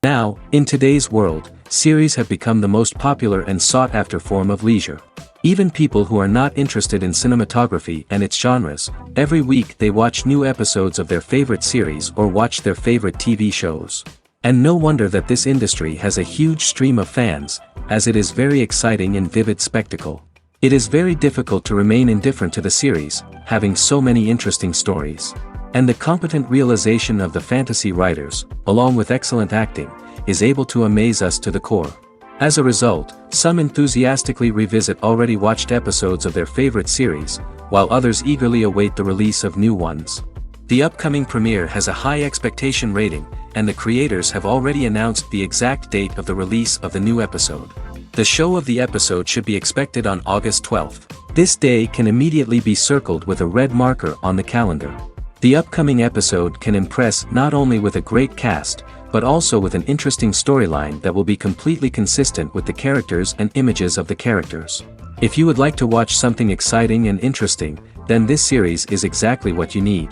Now, in today's world, series have become the most popular and sought-after form of leisure. Even people who are not interested in cinematography and its genres, every week they watch new episodes of their favorite series or watch their favorite TV shows. And no wonder that this industry has a huge stream of fans, as it is very exciting and vivid spectacle. It is very difficult to remain indifferent to the series, having so many interesting stories. And the competent realization of the fantasy writers, along with excellent acting, is able to amaze us to the core. As a result, some enthusiastically revisit already watched episodes of their favorite series, while others eagerly await the release of new ones. The upcoming premiere has a high expectation rating, and the creators have already announced the exact date of the release of the new episode. The show of the episode should be expected on August 12th. This day can immediately be circled with a red marker on the calendar. The upcoming episode can impress not only with a great cast, but also with an interesting storyline that will be completely consistent with the characters and images of the characters. If you would like to watch something exciting and interesting, then this series is exactly what you need.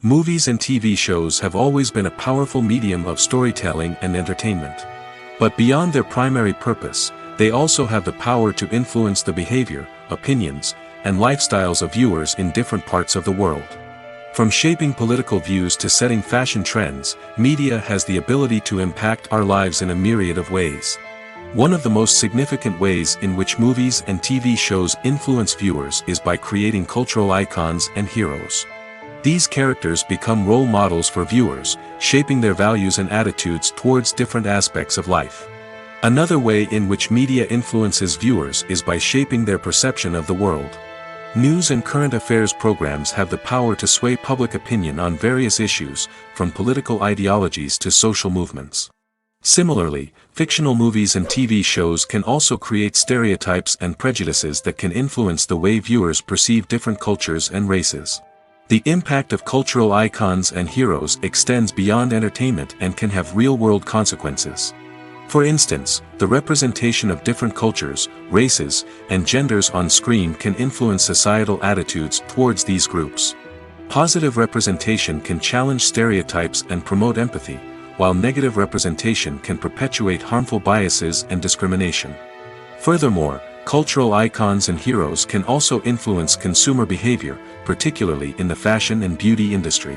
Movies and TV shows have always been a powerful medium of storytelling and entertainment. But beyond their primary purpose, they also have the power to influence the behavior, opinions, and lifestyles of viewers in different parts of the world. From shaping political views to setting fashion trends, media has the ability to impact our lives in a myriad of ways. One of the most significant ways in which movies and TV shows influence viewers is by creating cultural icons and heroes. These characters become role models for viewers, shaping their values and attitudes towards different aspects of life. Another way in which media influences viewers is by shaping their perception of the world. News and current affairs programs have the power to sway public opinion on various issues, from political ideologies to social movements. Similarly, fictional movies and TV shows can also create stereotypes and prejudices that can influence the way viewers perceive different cultures and races. The impact of cultural icons and heroes extends beyond entertainment and can have real-world consequences. For instance, the representation of different cultures, races, and genders on screen can influence societal attitudes towards these groups. Positive representation can challenge stereotypes and promote empathy, while negative representation can perpetuate harmful biases and discrimination. Furthermore, cultural icons and heroes can also influence consumer behavior, particularly in the fashion and beauty industry.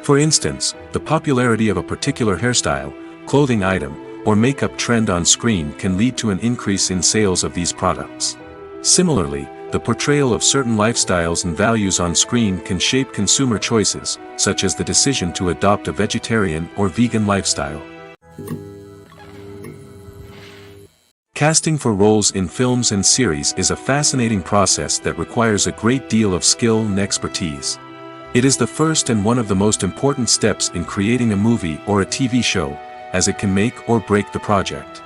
For instance, the popularity of a particular hairstyle, clothing item, or makeup trend on screen can lead to an increase in sales of these products. Similarly, the portrayal of certain lifestyles and values on screen can shape consumer choices, such as the decision to adopt a vegetarian or vegan lifestyle. Casting for roles in films and series is a fascinating process that requires a great deal of skill and expertise. It is the first and one of the most important steps in creating a movie or a TV show, as it can make or break the project.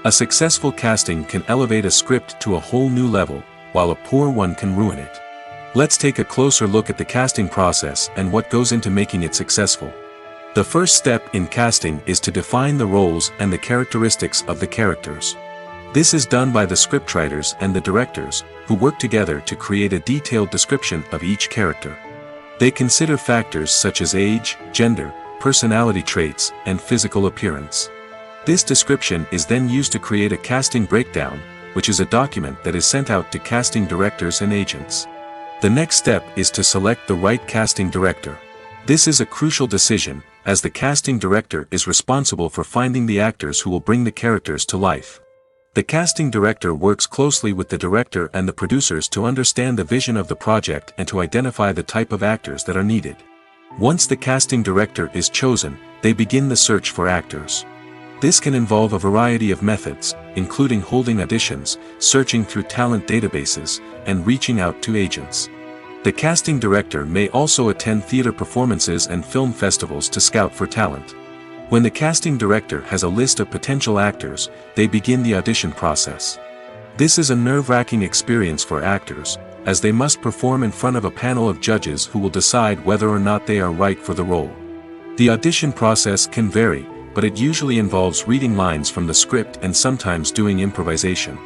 A successful casting can elevate a script to a whole new level, while a poor one can ruin it. Let's take a closer look at the casting process and what goes into making it successful. The first step in casting is to define the roles and the characteristics of the characters. This is done by the scriptwriters and the directors, who work together to create a detailed description of each character. They consider factors such as age, gender, personality traits, and physical appearance. This description is then used to create a casting breakdown, which is a document that is sent out to casting directors and agents. The next step is to select the right casting director. This is a crucial decision, as the casting director is responsible for finding the actors who will bring the characters to life. The casting director works closely with the director and the producers to understand the vision of the project and to identify the type of actors that are needed. Once the casting director is chosen, they begin the search for actors. This can involve a variety of methods, including holding auditions, searching through talent databases, and reaching out to agents. The casting director may also attend theater performances and film festivals to scout for talent. When the casting director has a list of potential actors, they begin the audition process. This is a nerve-wracking experience for actors, as they must perform in front of a panel of judges who will decide whether or not they are right for the role. The audition process can vary, but it usually involves reading lines from the script and sometimes doing improvisation.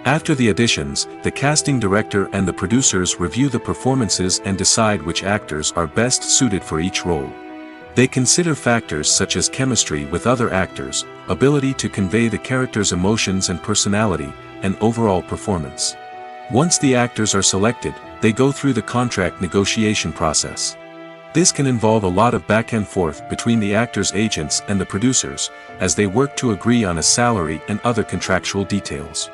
After the auditions, the casting director and the producers review the performances and decide which actors are best suited for each role. They consider factors such as chemistry with other actors, ability to convey the character's emotions and personality, and overall performance. Once the actors are selected, they go through the contract negotiation process. This can involve a lot of back and forth between the actors' agents and the producers, as they work to agree on a salary and other contractual details.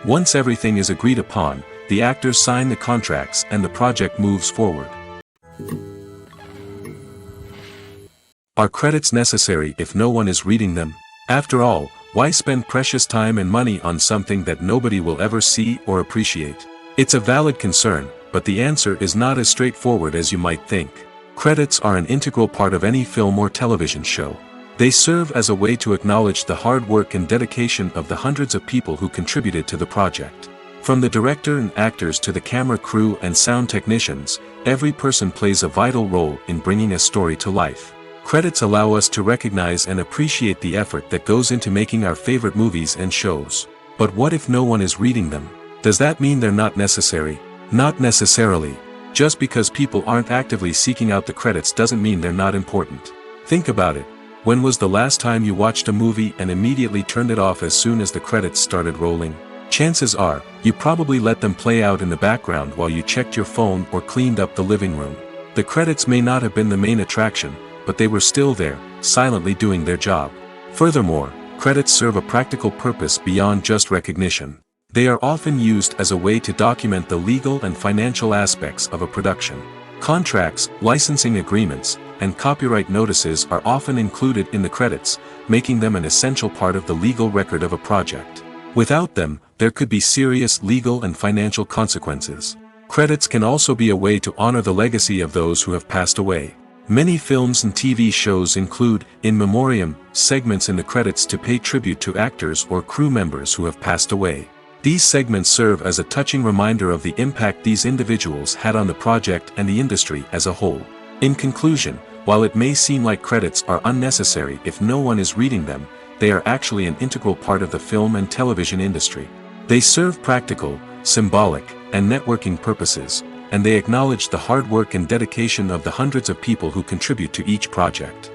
Once everything is agreed upon, the actors sign the contracts and the project moves forward. Are credits necessary if no one is reading them? After all, why spend precious time and money on something that nobody will ever see or appreciate? It's a valid concern, but the answer is not as straightforward as you might think. Credits are an integral part of any film or television show. They serve as a way to acknowledge the hard work and dedication of the hundreds of people who contributed to the project. From the director and actors to the camera crew and sound technicians, every person plays a vital role in bringing a story to life. Credits allow us to recognize and appreciate the effort that goes into making our favorite movies and shows. But what if no one is reading them? Does that mean they're not necessary? Not necessarily. Just because people aren't actively seeking out the credits doesn't mean they're not important. Think about it. When was the last time you watched a movie and immediately turned it off as soon as the credits started rolling? Chances are, you probably let them play out in the background while you checked your phone or cleaned up the living room. The credits may not have been the main attraction, but they were still there, silently doing their job. Furthermore, credits serve a practical purpose beyond just recognition. They are often used as a way to document the legal and financial aspects of a production. Contracts, licensing agreements, and copyright notices are often included in the credits, making them an essential part of the legal record of a project. Without them, there could be serious legal and financial consequences. Credits can also be a way to honor the legacy of those who have passed away. Many films and TV shows include, in memoriam, segments in the credits to pay tribute to actors or crew members who have passed away. These segments serve as a touching reminder of the impact these individuals had on the project and the industry as a whole. In conclusion, while it may seem like credits are unnecessary if no one is reading them, they are actually an integral part of the film and television industry. They serve practical, symbolic, and networking purposes, and they acknowledge the hard work and dedication of the hundreds of people who contribute to each project.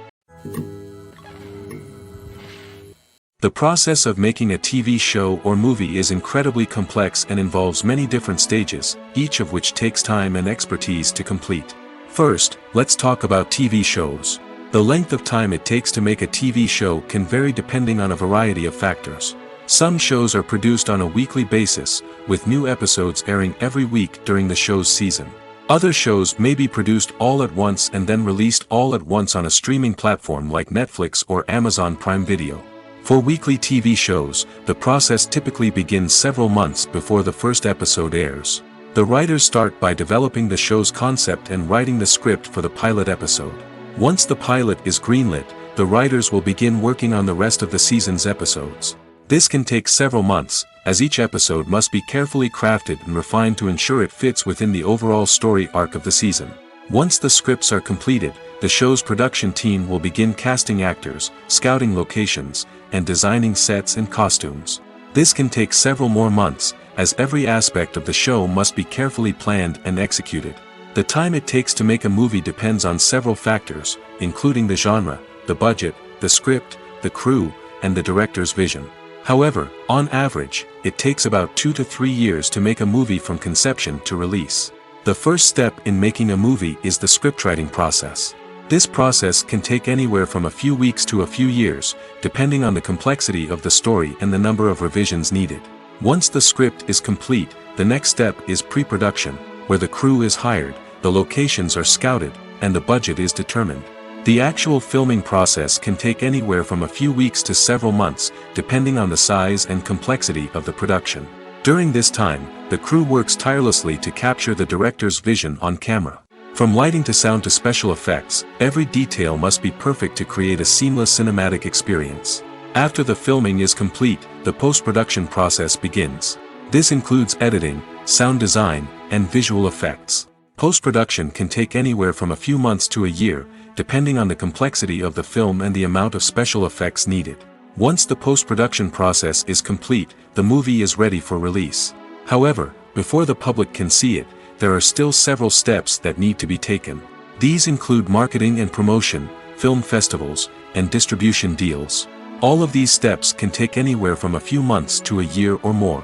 The process of making a TV show or movie is incredibly complex and involves many different stages, each of which takes time and expertise to complete. First, let's talk about TV shows. The length of time it takes to make a TV show can vary depending on a variety of factors. Some shows are produced on a weekly basis, with new episodes airing every week during the show's season. Other shows may be produced all at once and then released all at once on a streaming platform like Netflix or Amazon Prime Video. For weekly TV shows, the process typically begins several months before the first episode airs. The writers start by developing the show's concept and writing the script for the pilot episode. Once the pilot is greenlit, the writers will begin working on the rest of the season's episodes. This can take several months, as each episode must be carefully crafted and refined to ensure it fits within the overall story arc of the season. Once the scripts are completed, the show's production team will begin casting actors, scouting locations, and designing sets and costumes. This can take several more months, as every aspect of the show must be carefully planned and executed. The time it takes to make a movie depends on several factors, including the genre, the budget, the script, the crew, and the director's vision. However, on average, it takes about 2 to 3 years to make a movie from conception to release. The first step in making a movie is the scriptwriting process. This process can take anywhere from a few weeks to a few years, depending on the complexity of the story and the number of revisions needed. Once the script is complete, the next step is pre-production, where the crew is hired, the locations are scouted, and the budget is determined. The actual filming process can take anywhere from a few weeks to several months, depending on the size and complexity of the production. During this time, the crew works tirelessly to capture the director's vision on camera. From lighting to sound to special effects, every detail must be perfect to create a seamless cinematic experience. After the filming is complete, the post-production process begins. This includes editing, sound design, and visual effects. Post-production can take anywhere from a few months to a year, depending on the complexity of the film and the amount of special effects needed. Once the post-production process is complete, the movie is ready for release. However, before the public can see it, there are still several steps that need to be taken. These include marketing and promotion, film festivals, and distribution deals. All of these steps can take anywhere from a few months to a year or more.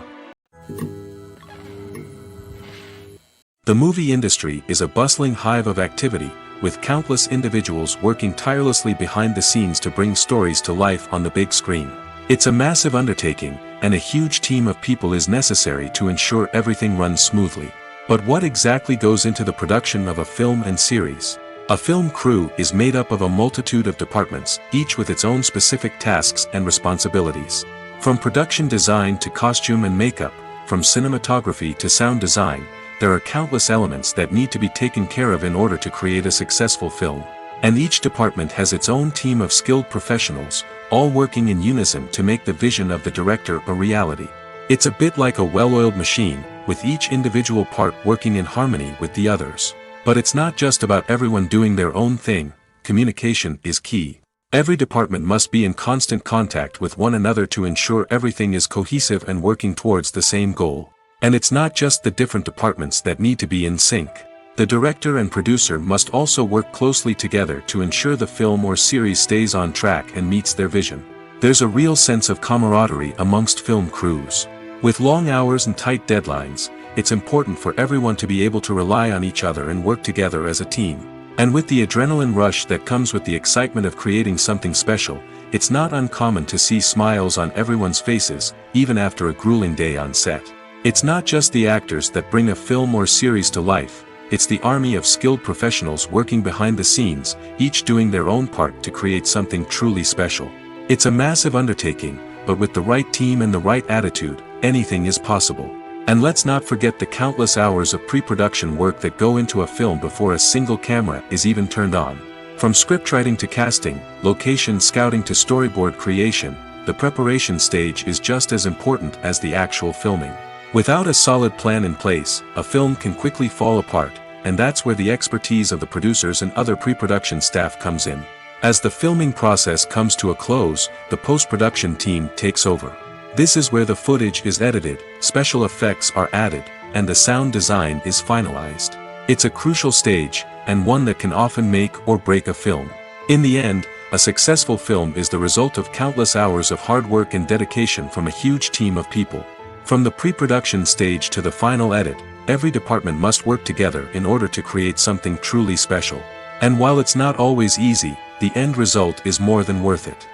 The movie industry is a bustling hive of activity, with countless individuals working tirelessly behind the scenes to bring stories to life on the big screen. It's a massive undertaking, and a huge team of people is necessary to ensure everything runs smoothly. But what exactly goes into the production of a film and series? A film crew is made up of a multitude of departments, each with its own specific tasks and responsibilities. From production design to costume and makeup, from cinematography to sound design, there are countless elements that need to be taken care of in order to create a successful film. And each department has its own team of skilled professionals, all working in unison to make the vision of the director a reality. It's a bit like a well-oiled machine, with each individual part working in harmony with the others. But it's not just about everyone doing their own thing. Communication is key. Every department must be in constant contact with one another to ensure everything is cohesive and working towards the same goal. And it's not just the different departments that need to be in sync. The director and producer must also work closely together to ensure the film or series stays on track and meets their vision. There's a real sense of camaraderie amongst film crews. With long hours and tight deadlines, it's important for everyone to be able to rely on each other and work together as a team. And with the adrenaline rush that comes with the excitement of creating something special, it's not uncommon to see smiles on everyone's faces, even after a grueling day on set. It's not just the actors that bring a film or series to life, it's the army of skilled professionals working behind the scenes, each doing their own part to create something truly special. It's a massive undertaking, but with the right team and the right attitude, anything is possible. And let's not forget the countless hours of pre-production work that go into a film before a single camera is even turned on. From scriptwriting to casting, location scouting to storyboard creation, the preparation stage is just as important as the actual filming. Without a solid plan in place, a film can quickly fall apart, and that's where the expertise of the producers and other pre-production staff comes in. As the filming process comes to a close, the post-production team takes over. This is where the footage is edited, special effects are added, and the sound design is finalized. It's a crucial stage, and one that can often make or break a film. In the end, a successful film is the result of countless hours of hard work and dedication from a huge team of people. From the pre-production stage to the final edit, every department must work together in order to create something truly special. And while it's not always easy, the end result is more than worth it.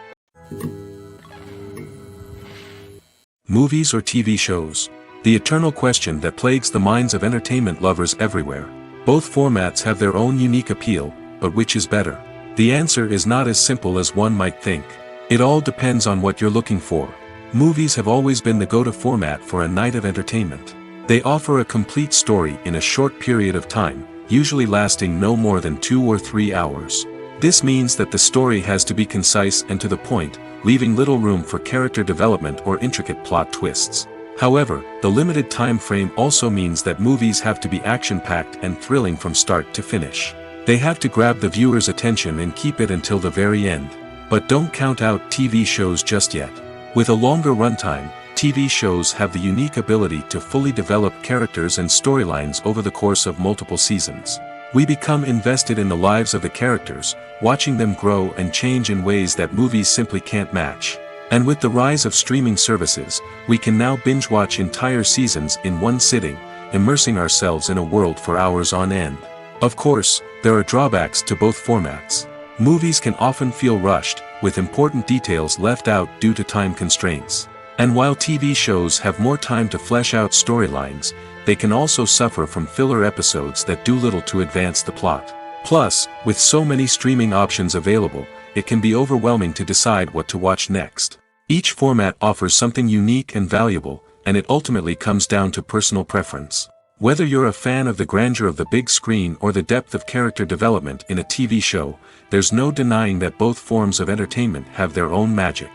Movies or TV shows? The eternal question that plagues the minds of entertainment lovers everywhere. Both formats have their own unique appeal, but which is better? The answer is not as simple as one might think. It all depends on what you're looking for. Movies have always been the go-to format for a night of entertainment. They offer a complete story in a short period of time, usually lasting no more than 2 or 3 hours. This means that the story has to be concise and to the point, leaving little room for character development or intricate plot twists. However, the limited time frame also means that movies have to be action-packed and thrilling from start to finish. They have to grab the viewer's attention and keep it until the very end. But don't count out TV shows just yet. With a longer runtime, TV shows have the unique ability to fully develop characters and storylines over the course of multiple seasons. We become invested in the lives of the characters, watching them grow and change in ways that movies simply can't match. And with the rise of streaming services, we can now binge-watch entire seasons in one sitting, immersing ourselves in a world for hours on end. Of course, there are drawbacks to both formats. Movies can often feel rushed, with important details left out due to time constraints. And while TV shows have more time to flesh out storylines, they can also suffer from filler episodes that do little to advance the plot. Plus, with so many streaming options available, it can be overwhelming to decide what to watch next. Each format offers something unique and valuable, and it ultimately comes down to personal preference. Whether you're a fan of the grandeur of the big screen or the depth of character development in a TV show, there's no denying that both forms of entertainment have their own magic.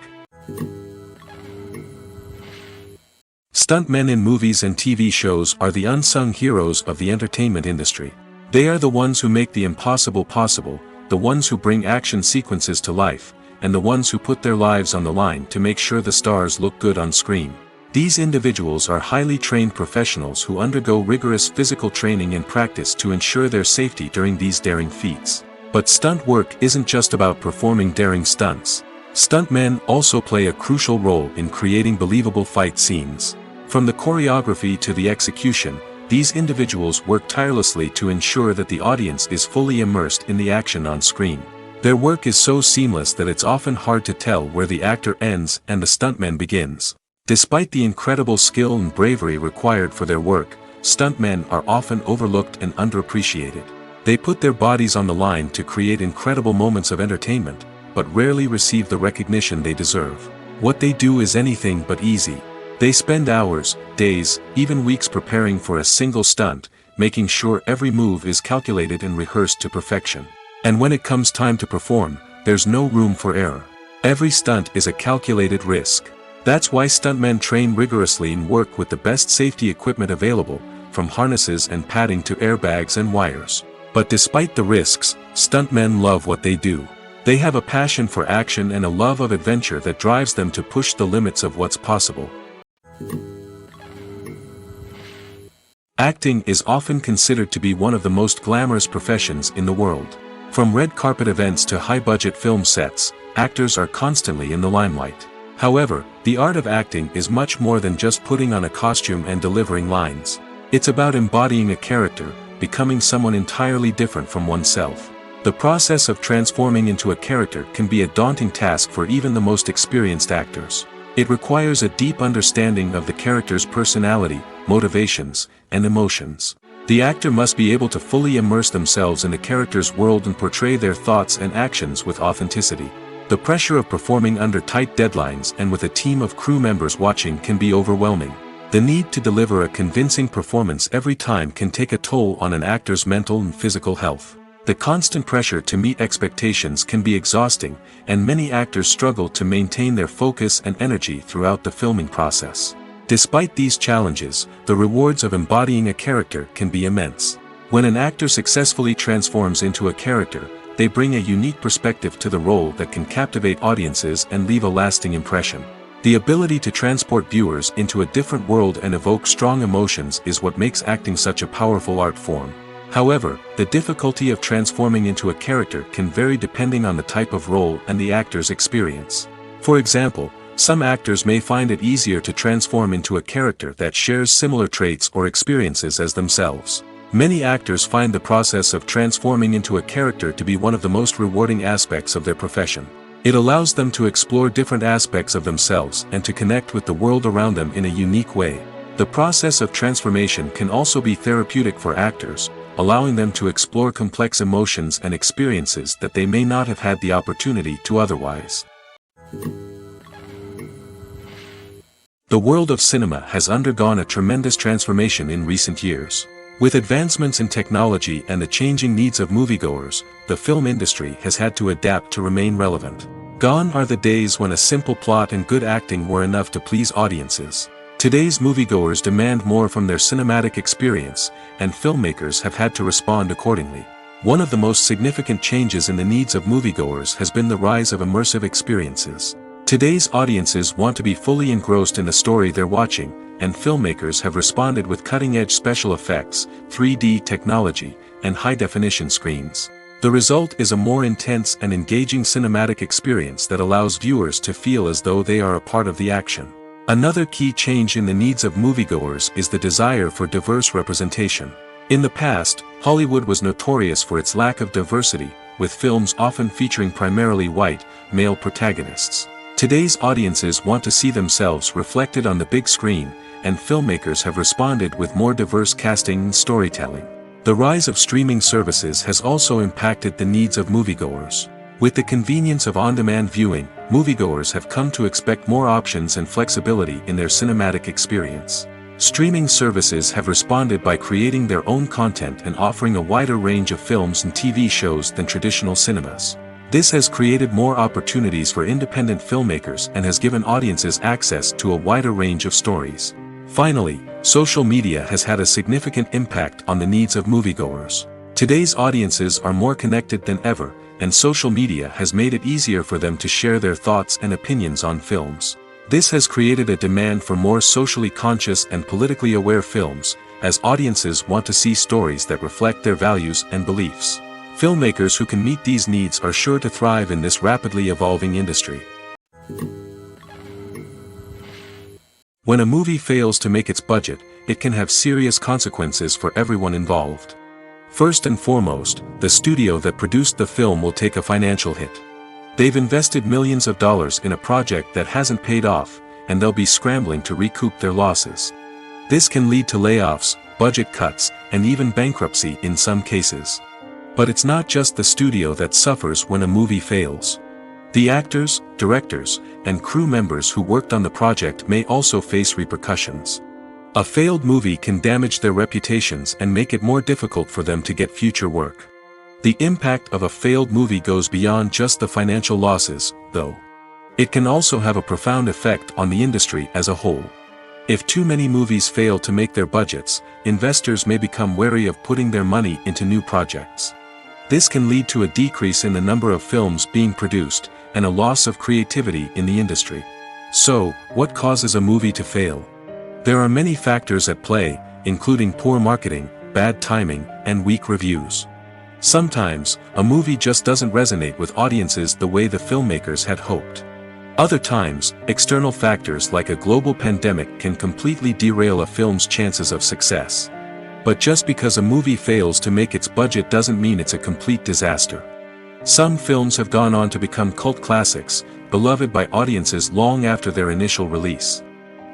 Stuntmen in movies and TV shows are the unsung heroes of the entertainment industry. They are the ones who make the impossible possible, the ones who bring action sequences to life, and the ones who put their lives on the line to make sure the stars look good on screen. These individuals are highly trained professionals who undergo rigorous physical training and practice to ensure their safety during these daring feats. But stunt work isn't just about performing daring stunts. Stuntmen also play a crucial role in creating believable fight scenes. From the choreography to the execution, these individuals work tirelessly to ensure that the audience is fully immersed in the action on screen. Their work is so seamless that it's often hard to tell where the actor ends and the stuntman begins. Despite the incredible skill and bravery required for their work, stuntmen are often overlooked and underappreciated. They put their bodies on the line to create incredible moments of entertainment, but rarely receive the recognition they deserve. What they do is anything but easy. They spend hours, days, even weeks preparing for a single stunt, making sure every move is calculated and rehearsed to perfection. And when it comes time to perform, there's no room for error. Every stunt is a calculated risk. That's why stuntmen train rigorously and work with the best safety equipment available, from harnesses and padding to airbags and wires. But despite the risks, stuntmen love what they do. They have a passion for action and a love of adventure that drives them to push the limits of what's possible. Acting is often considered to be one of the most glamorous professions in the world. From red carpet events to high-budget film sets, actors are constantly in the limelight. However, the art of acting is much more than just putting on a costume and delivering lines. It's about embodying a character, becoming someone entirely different from oneself. The process of transforming into a character can be a daunting task for even the most experienced actors. It requires a deep understanding of the character's personality, motivations, and emotions. The actor must be able to fully immerse themselves in the character's world and portray their thoughts and actions with authenticity. The pressure of performing under tight deadlines and with a team of crew members watching can be overwhelming. The need to deliver a convincing performance every time can take a toll on an actor's mental and physical health. The constant pressure to meet expectations can be exhausting, and many actors struggle to maintain their focus and energy throughout the filming process. Despite these challenges, the rewards of embodying a character can be immense. When an actor successfully transforms into a character, they bring a unique perspective to the role that can captivate audiences and leave a lasting impression. The ability to transport viewers into a different world and evoke strong emotions is what makes acting such a powerful art form. However, the difficulty of transforming into a character can vary depending on the type of role and the actor's experience. For example, some actors may find it easier to transform into a character that shares similar traits or experiences as themselves. Many actors find the process of transforming into a character to be one of the most rewarding aspects of their profession. It allows them to explore different aspects of themselves and to connect with the world around them in a unique way. The process of transformation can also be therapeutic for actors, allowing them to explore complex emotions and experiences that they may not have had the opportunity to otherwise. The world of cinema has undergone a tremendous transformation in recent years. With advancements in technology and the changing needs of moviegoers, the film industry has had to adapt to remain relevant. Gone are the days when a simple plot and good acting were enough to please audiences. Today's moviegoers demand more from their cinematic experience, and filmmakers have had to respond accordingly. One of the most significant changes in the needs of moviegoers has been the rise of immersive experiences. Today's audiences want to be fully engrossed in the story they're watching, and filmmakers have responded with cutting-edge special effects, 3D technology, and high-definition screens. The result is a more intense and engaging cinematic experience that allows viewers to feel as though they are a part of the action. Another key change in the needs of moviegoers is the desire for diverse representation. In the past, Hollywood was notorious for its lack of diversity, with films often featuring primarily white, male protagonists. Today's audiences want to see themselves reflected on the big screen, and filmmakers have responded with more diverse casting and storytelling. The rise of streaming services has also impacted the needs of moviegoers. With the convenience of on-demand viewing, moviegoers have come to expect more options and flexibility in their cinematic experience. Streaming services have responded by creating their own content and offering a wider range of films and TV shows than traditional cinemas. This has created more opportunities for independent filmmakers and has given audiences access to a wider range of stories. Finally, social media has had a significant impact on the needs of moviegoers. Today's audiences are more connected than ever, and social media has made it easier for them to share their thoughts and opinions on films. This has created a demand for more socially conscious and politically aware films, as audiences want to see stories that reflect their values and beliefs. Filmmakers who can meet these needs are sure to thrive in this rapidly evolving industry. When a movie fails to make its budget, it can have serious consequences for everyone involved. First and foremost, the studio that produced the film will take a financial hit. They've invested millions of dollars in a project that hasn't paid off, and they'll be scrambling to recoup their losses. This can lead to layoffs, budget cuts, and even bankruptcy in some cases. But it's not just the studio that suffers when a movie fails. The actors, directors, and crew members who worked on the project may also face repercussions. A failed movie can damage their reputations and make it more difficult for them to get future work. The impact of a failed movie goes beyond just the financial losses, though. It can also have a profound effect on the industry as a whole. If too many movies fail to make their budgets, investors may become wary of putting their money into new projects. This can lead to a decrease in the number of films being produced, and a loss of creativity in the industry. So, what causes a movie to fail? There are many factors at play, including poor marketing, bad timing, and weak reviews. Sometimes, a movie just doesn't resonate with audiences the way the filmmakers had hoped. Other times, external factors like a global pandemic can completely derail a film's chances of success. But just because a movie fails to make its budget doesn't mean it's a complete disaster. Some films have gone on to become cult classics, beloved by audiences long after their initial release.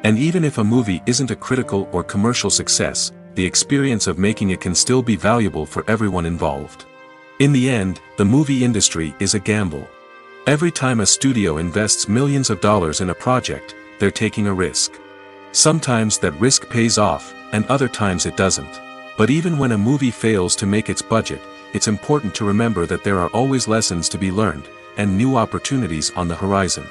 And even if a movie isn't a critical or commercial success, the experience of making it can still be valuable for everyone involved. In the end, the movie industry is a gamble. Every time a studio invests millions of dollars in a project, they're taking a risk. Sometimes that risk pays off, and other times it doesn't. But even when a movie fails to make its budget, it's important to remember that there are always lessons to be learned, and new opportunities on the horizon.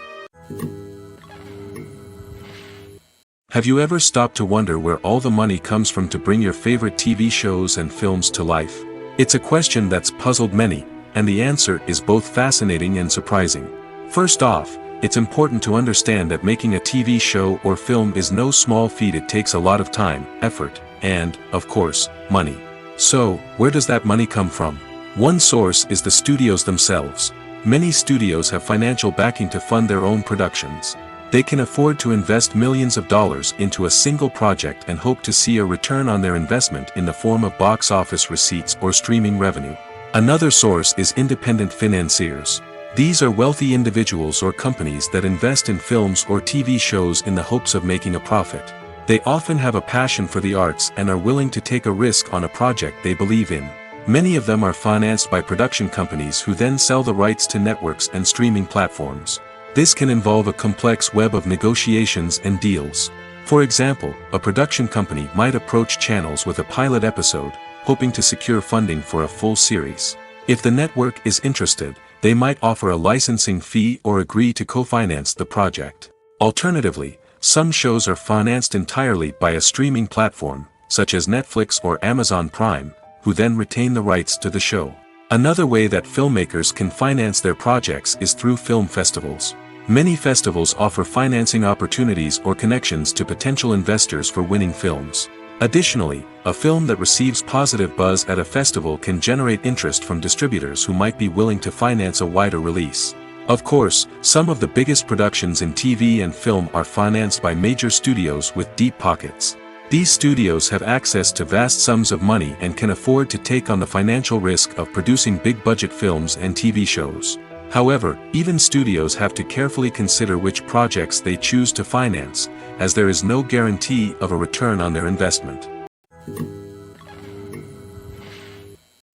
Have you ever stopped to wonder where all the money comes from to bring your favorite TV shows and films to life? It's a question that's puzzled many, and the answer is both fascinating and surprising. First off, it's important to understand that making a TV show or film is no small feat. It takes a lot of time, effort, and, of course, money. So, where does that money come from? One source is the studios themselves. Many studios have financial backing to fund their own productions. They can afford to invest millions of dollars into a single project and hope to see a return on their investment in the form of box office receipts or streaming revenue. Another source is independent financiers. These are wealthy individuals or companies that invest in films or TV shows in the hopes of making a profit. They often have a passion for the arts and are willing to take a risk on a project they believe in. Many of them are financed by production companies who then sell the rights to networks and streaming platforms. This can involve a complex web of negotiations and deals. For example, a production company might approach channels with a pilot episode, hoping to secure funding for a full series. If the network is interested, they might offer a licensing fee or agree to co-finance the project. Alternatively, some shows are financed entirely by a streaming platform, such as Netflix or Amazon Prime, who then retain the rights to the show. Another way that filmmakers can finance their projects is through film festivals. Many festivals offer financing opportunities or connections to potential investors for winning films. Additionally, a film that receives positive buzz at a festival can generate interest from distributors who might be willing to finance a wider release. Of course, some of the biggest productions in TV and film are financed by major studios with deep pockets. These studios have access to vast sums of money and can afford to take on the financial risk of producing big-budget films and TV shows. However, even studios have to carefully consider which projects they choose to finance, as there is no guarantee of a return on their investment.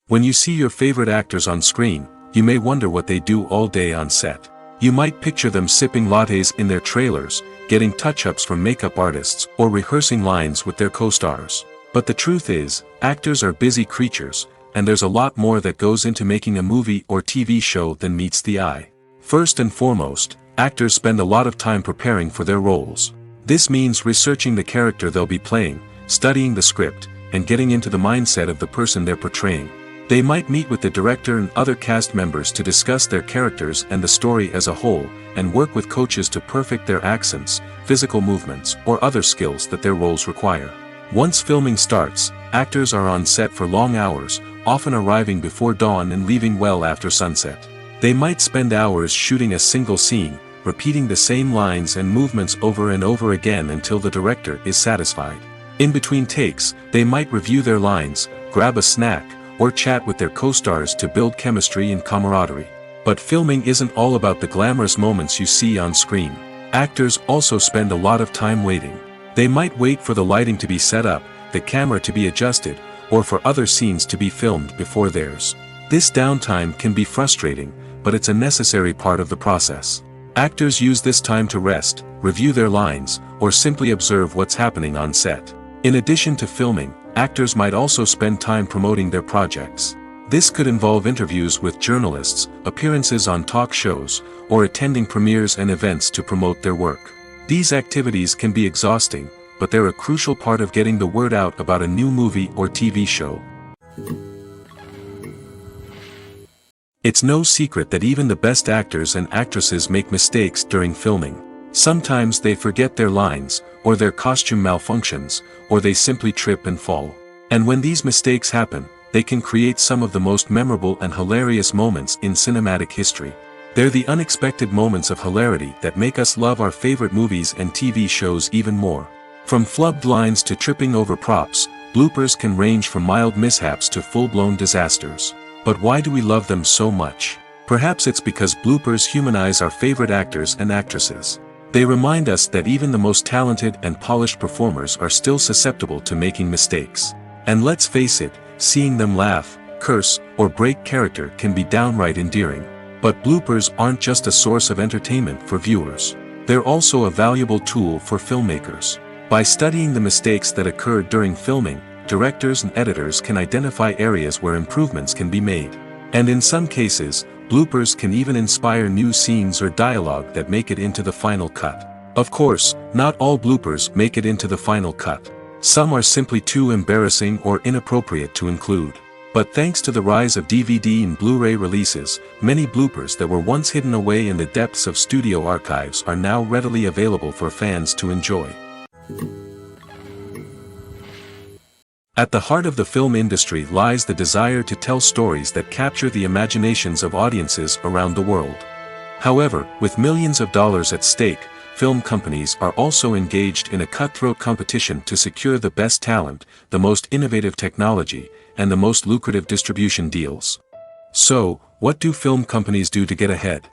When you see your favorite actors on screen, you may wonder what they do all day on set. You might picture them sipping lattes in their trailers, getting touch-ups from makeup artists, or rehearsing lines with their co-stars. But the truth is, actors are busy creatures, and there's a lot more that goes into making a movie or TV show than meets the eye. First and foremost, actors spend a lot of time preparing for their roles. This means researching the character they'll be playing, studying the script, and getting into the mindset of the person they're portraying. They might meet with the director and other cast members to discuss their characters and the story as a whole, and work with coaches to perfect their accents, physical movements, or other skills that their roles require. Once filming starts, actors are on set for long hours, often arriving before dawn and leaving well after sunset. They might spend hours shooting a single scene, repeating the same lines and movements over and over again until the director is satisfied. In between takes, they might review their lines, grab a snack, or chat with their co-stars to build chemistry and camaraderie. But filming isn't all about the glamorous moments you see on screen. Actors also spend a lot of time waiting. They might wait for the lighting to be set up, the camera to be adjusted, or for other scenes to be filmed before theirs. This downtime can be frustrating, but it's a necessary part of the process. Actors use this time to rest, review their lines, or simply observe what's happening on set. In addition to filming, actors might also spend time promoting their projects. This could involve interviews with journalists, appearances on talk shows, or attending premieres and events to promote their work. These activities can be exhausting, but they're a crucial part of getting the word out about a new movie or TV show. It's no secret that even the best actors and actresses make mistakes during filming. Sometimes they forget their lines, or their costume malfunctions, or they simply trip and fall. And when these mistakes happen, they can create some of the most memorable and hilarious moments in cinematic history. They're the unexpected moments of hilarity that make us love our favorite movies and TV shows even more. From flubbed lines to tripping over props, bloopers can range from mild mishaps to full-blown disasters. But why do we love them so much? Perhaps it's because bloopers humanize our favorite actors and actresses. They remind us that even the most talented and polished performers are still susceptible to making mistakes. And let's face it, seeing them laugh, curse, or break character can be downright endearing. But bloopers aren't just a source of entertainment for viewers. They're also a valuable tool for filmmakers. By studying the mistakes that occurred during filming, directors and editors can identify areas where improvements can be made. And in some cases, bloopers can even inspire new scenes or dialogue that make it into the final cut. Of course, not all bloopers make it into the final cut. Some are simply too embarrassing or inappropriate to include. But thanks to the rise of DVD and Blu-ray releases, many bloopers that were once hidden away in the depths of studio archives are now readily available for fans to enjoy. At the heart of the film industry lies the desire to tell stories that capture the imaginations of audiences around the world. However, with millions of dollars at stake, film companies are also engaged in a cutthroat competition to secure the best talent, the most innovative technology, and the most lucrative distribution deals. So, what do film companies do to get ahead?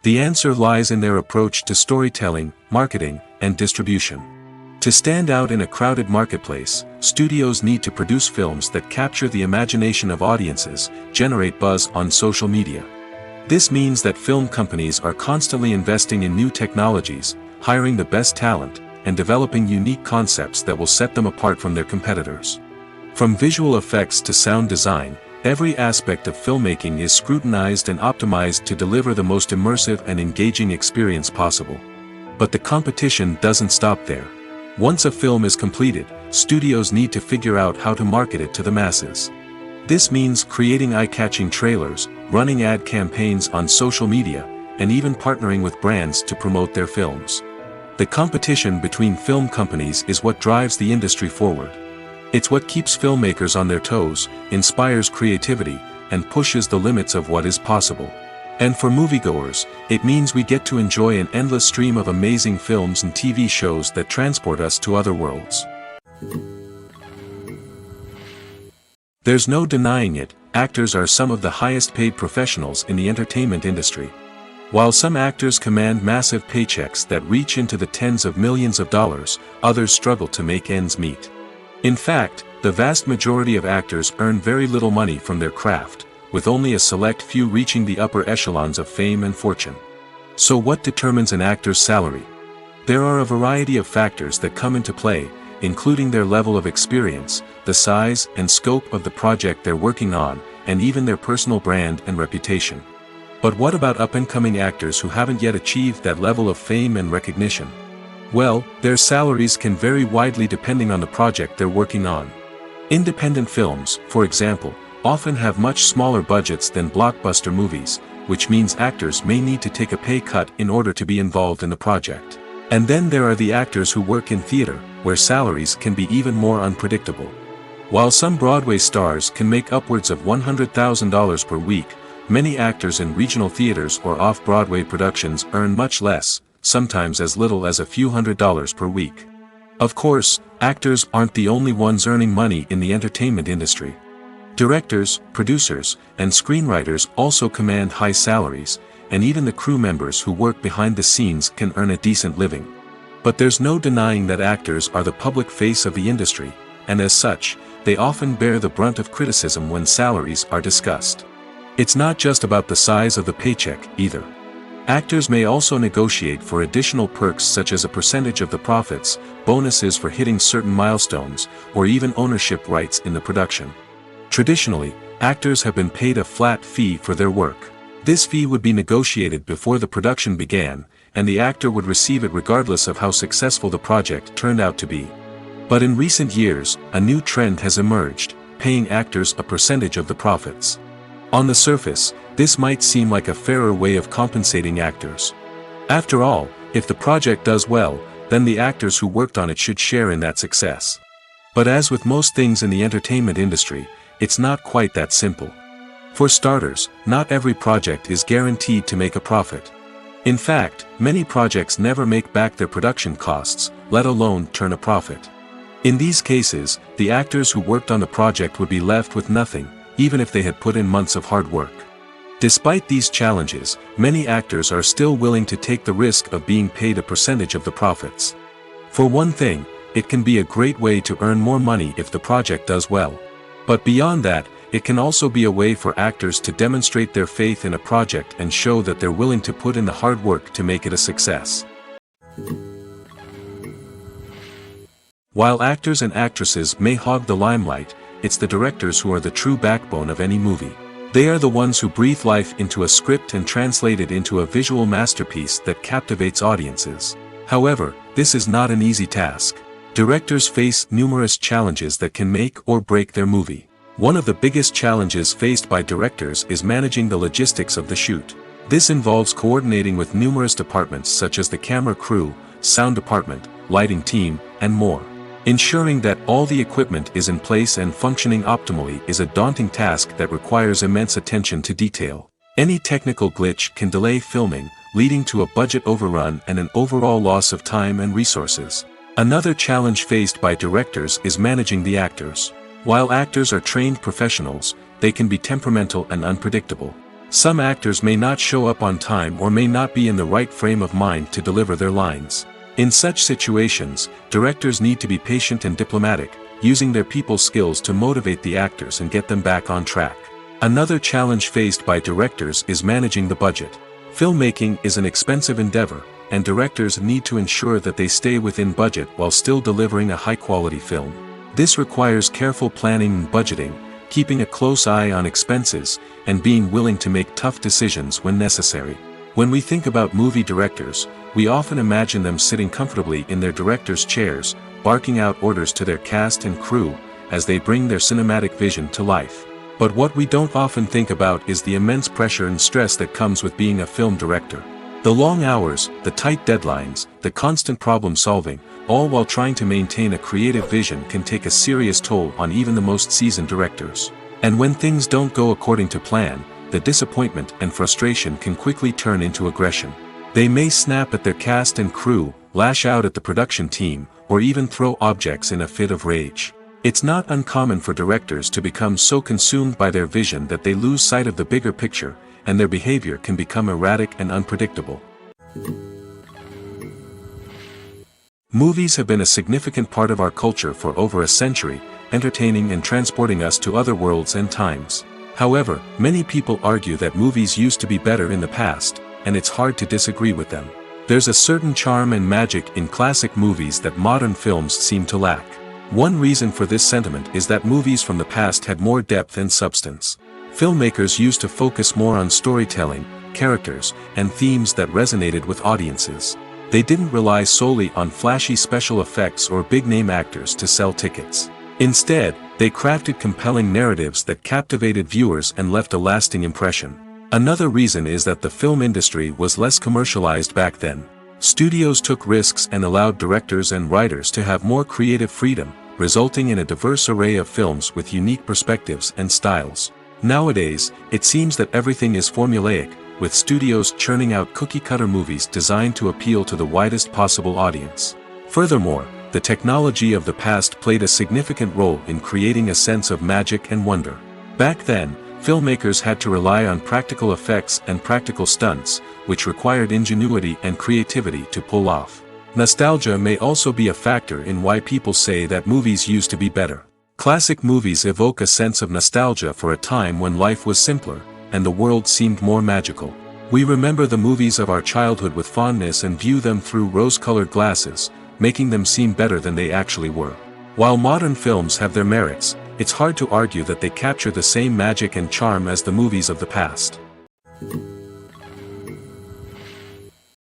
The answer lies in their approach to storytelling, marketing, and distribution. To stand out in a crowded marketplace, studios need to produce films that capture the imagination of audiences, generate buzz on social media. This means that film companies are constantly investing in new technologies, hiring the best talent, and developing unique concepts that will set them apart from their competitors. From visual effects to sound design, every aspect of filmmaking is scrutinized and optimized to deliver the most immersive and engaging experience possible. But the competition doesn't stop there. Once a film is completed, studios need to figure out how to market it to the masses. This means creating eye-catching trailers, running ad campaigns on social media, and even partnering with brands to promote their films. The competition between film companies is what drives the industry forward. It's what keeps filmmakers on their toes, inspires creativity, and pushes the limits of what is possible. And for moviegoers, it means we get to enjoy an endless stream of amazing films and TV shows that transport us to other worlds. There's no denying it, actors are some of the highest paid professionals in the entertainment industry. While some actors command massive paychecks that reach into the tens of millions of dollars, others struggle to make ends meet. In fact, the vast majority of actors earn very little money from their craft, with only a select few reaching the upper echelons of fame and fortune. So what determines an actor's salary? There are a variety of factors that come into play, including their level of experience, the size and scope of the project they're working on, and even their personal brand and reputation. But what about up-and-coming actors who haven't yet achieved that level of fame and recognition? Well, their salaries can vary widely depending on the project they're working on. Independent films, for example, often have much smaller budgets than blockbuster movies, which means actors may need to take a pay cut in order to be involved in the project. And then there are the actors who work in theater, where salaries can be even more unpredictable. While some Broadway stars can make upwards of $100,000 per week, many actors in regional theaters or off-Broadway productions earn much less, sometimes as little as a few $100s per week. Of course, actors aren't the only ones earning money in the entertainment industry. Directors, producers, and screenwriters also command high salaries, and even the crew members who work behind the scenes can earn a decent living. But there's no denying that actors are the public face of the industry, and as such, they often bear the brunt of criticism when salaries are discussed. It's not just about the size of the paycheck, either. Actors may also negotiate for additional perks such as a percentage of the profits, bonuses for hitting certain milestones, or even ownership rights in the production. Traditionally, actors have been paid a flat fee for their work. This fee would be negotiated before the production began, and the actor would receive it regardless of how successful the project turned out to be. But in recent years, a new trend has emerged, paying actors a percentage of the profits. On the surface, this might seem like a fairer way of compensating actors. After all, if the project does well, then the actors who worked on it should share in that success. But as with most things in the entertainment industry, it's not quite that simple. For starters, not every project is guaranteed to make a profit. In fact, many projects never make back their production costs, let alone turn a profit. In these cases, the actors who worked on the project would be left with nothing, even if they had put in months of hard work. Despite these challenges, many actors are still willing to take the risk of being paid a percentage of the profits. For one thing, it can be a great way to earn more money if the project does well. But beyond that, it can also be a way for actors to demonstrate their faith in a project and show that they're willing to put in the hard work to make it a success. While actors and actresses may hog the limelight, it's the directors who are the true backbone of any movie. They are the ones who breathe life into a script and translate it into a visual masterpiece that captivates audiences. However, this is not an easy task. Directors face numerous challenges that can make or break their movie. One of the biggest challenges faced by directors is managing the logistics of the shoot. This involves coordinating with numerous departments such as the camera crew, sound department, lighting team, and more. Ensuring that all the equipment is in place and functioning optimally is a daunting task that requires immense attention to detail. Any technical glitch can delay filming, leading to a budget overrun and an overall loss of time and resources. Another challenge faced by directors is managing the actors. While actors are trained professionals, they can be temperamental and unpredictable. Some actors may not show up on time or may not be in the right frame of mind to deliver their lines. In such situations, directors need to be patient and diplomatic, using their people skills to motivate the actors and get them back on track. Another challenge faced by directors is managing the budget. Filmmaking is an expensive endeavor, and directors need to ensure that they stay within budget while still delivering a high-quality film. This requires careful planning and budgeting, keeping a close eye on expenses, and being willing to make tough decisions when necessary. When we think about movie directors, we often imagine them sitting comfortably in their director's chairs, barking out orders to their cast and crew, as they bring their cinematic vision to life. But what we don't often think about is the immense pressure and stress that comes with being a film director. The long hours, the tight deadlines, the constant problem solving, all while trying to maintain a creative vision can take a serious toll on even the most seasoned directors. And when things don't go according to plan, the disappointment and frustration can quickly turn into aggression. They may snap at their cast and crew, lash out at the production team, or even throw objects in a fit of rage. It's not uncommon for directors to become so consumed by their vision that they lose sight of the bigger picture, and their behavior can become erratic and unpredictable. Movies have been a significant part of our culture for over a century, entertaining and transporting us to other worlds and times. However, many people argue that movies used to be better in the past, and it's hard to disagree with them. There's a certain charm and magic in classic movies that modern films seem to lack. One reason for this sentiment is that movies from the past had more depth and substance. Filmmakers used to focus more on storytelling, characters, and themes that resonated with audiences. They didn't rely solely on flashy special effects or big-name actors to sell tickets. Instead, they crafted compelling narratives that captivated viewers and left a lasting impression. Another reason is that the film industry was less commercialized back then. Studios took risks and allowed directors and writers to have more creative freedom, resulting in a diverse array of films with unique perspectives and styles. Nowadays, it seems that everything is formulaic, with studios churning out cookie-cutter movies designed to appeal to the widest possible audience. Furthermore, the technology of the past played a significant role in creating a sense of magic and wonder. Back then, filmmakers had to rely on practical effects and practical stunts, which required ingenuity and creativity to pull off. Nostalgia may also be a factor in why people say that movies used to be better. Classic movies evoke a sense of nostalgia for a time when life was simpler, and the world seemed more magical. We remember the movies of our childhood with fondness and view them through rose-colored glasses, making them seem better than they actually were. While modern films have their merits, it's hard to argue that they capture the same magic and charm as the movies of the past.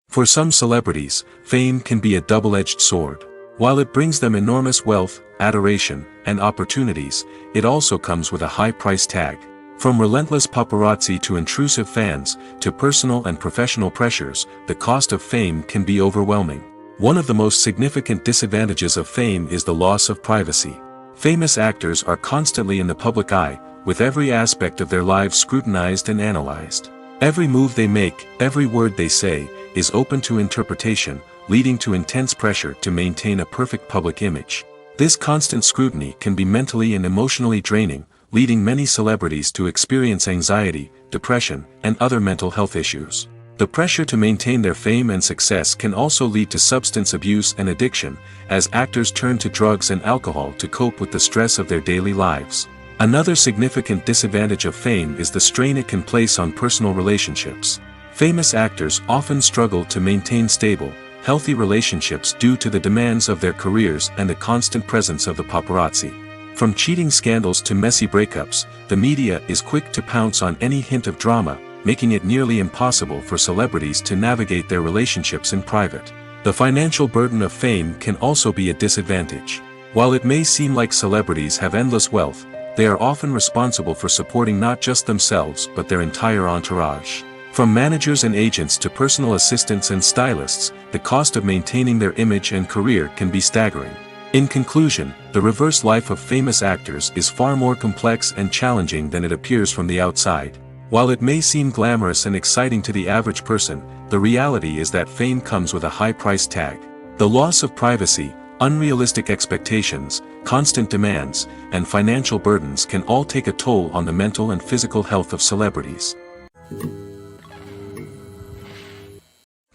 For some celebrities, fame can be a double-edged sword. While it brings them enormous wealth, adoration, and opportunities, it also comes with a high price tag. From relentless paparazzi to intrusive fans, to personal and professional pressures, the cost of fame can be overwhelming. One of the most significant disadvantages of fame is the loss of privacy. Famous actors are constantly in the public eye, with every aspect of their lives scrutinized and analyzed. Every move they make, every word they say, is open to interpretation, leading to intense pressure to maintain a perfect public image. This constant scrutiny can be mentally and emotionally draining, leading many celebrities to experience anxiety, depression, and other mental health issues. The pressure to maintain their fame and success can also lead to substance abuse and addiction, as actors turn to drugs and alcohol to cope with the stress of their daily lives. Another significant disadvantage of fame is the strain it can place on personal relationships. Famous actors often struggle to maintain stable, healthy relationships due to the demands of their careers and the constant presence of the paparazzi. From cheating scandals to messy breakups, the media is quick to pounce on any hint of drama, making it nearly impossible for celebrities to navigate their relationships in private. The financial burden of fame can also be a disadvantage. While it may seem like celebrities have endless wealth, they are often responsible for supporting not just themselves but their entire entourage. From managers and agents to personal assistants and stylists, the cost of maintaining their image and career can be staggering. In conclusion, the reverse life of famous actors is far more complex and challenging than it appears from the outside. While it may seem glamorous and exciting to the average person, the reality is that fame comes with a high price tag. The loss of privacy, unrealistic expectations, constant demands, and financial burdens can all take a toll on the mental and physical health of celebrities.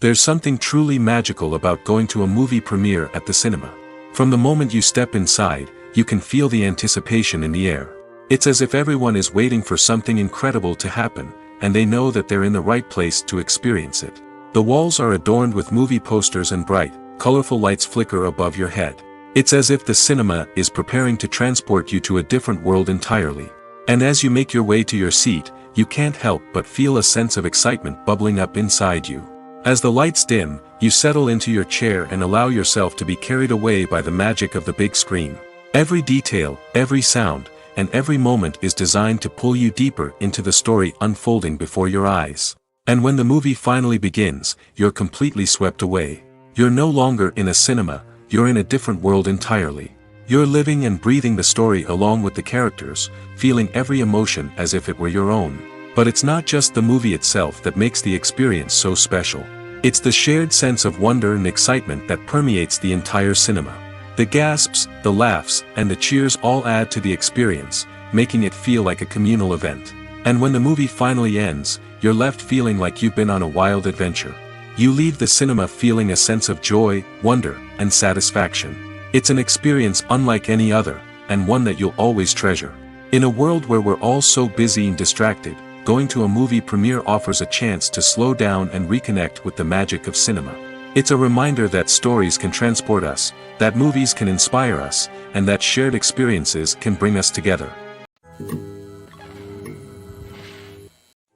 There's something truly magical about going to a movie premiere at the cinema. From the moment you step inside, you can feel the anticipation in the air. It's as if everyone is waiting for something incredible to happen, and they know that they're in the right place to experience it. The walls are adorned with movie posters and bright, colorful lights flicker above your head. It's as if the cinema is preparing to transport you to a different world entirely. And as you make your way to your seat, you can't help but feel a sense of excitement bubbling up inside you. As the lights dim, you settle into your chair and allow yourself to be carried away by the magic of the big screen. Every detail, every sound, and every moment is designed to pull you deeper into the story unfolding before your eyes. And when the movie finally begins, you're completely swept away. You're no longer in a cinema, you're in a different world entirely. You're living and breathing the story along with the characters, feeling every emotion as if it were your own. But it's not just the movie itself that makes the experience so special. It's the shared sense of wonder and excitement that permeates the entire cinema. The gasps, the laughs, and the cheers all add to the experience, making it feel like a communal event. And when the movie finally ends, you're left feeling like you've been on a wild adventure. You leave the cinema feeling a sense of joy, wonder, and satisfaction. It's an experience unlike any other, and one that you'll always treasure. In a world where we're all so busy and distracted, going to a movie premiere offers a chance to slow down and reconnect with the magic of cinema. It's a reminder that stories can transport us, that movies can inspire us, and that shared experiences can bring us together.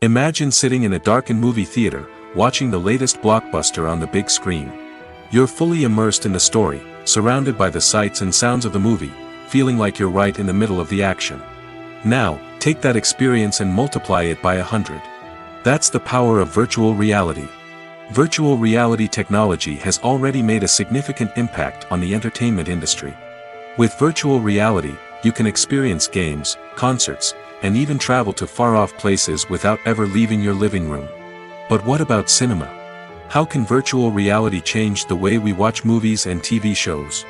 Imagine sitting in a darkened movie theater, watching the latest blockbuster on the big screen. You're fully immersed in the story, surrounded by the sights and sounds of the movie, feeling like you're right in the middle of the action. Now, take that experience and multiply it by 100. That's the power of virtual reality. Virtual reality technology has already made a significant impact on the entertainment industry. With virtual reality, you can experience games, concerts, and even travel to far-off places without ever leaving your living room. But what about cinema? How can virtual reality change the way we watch movies and TV shows?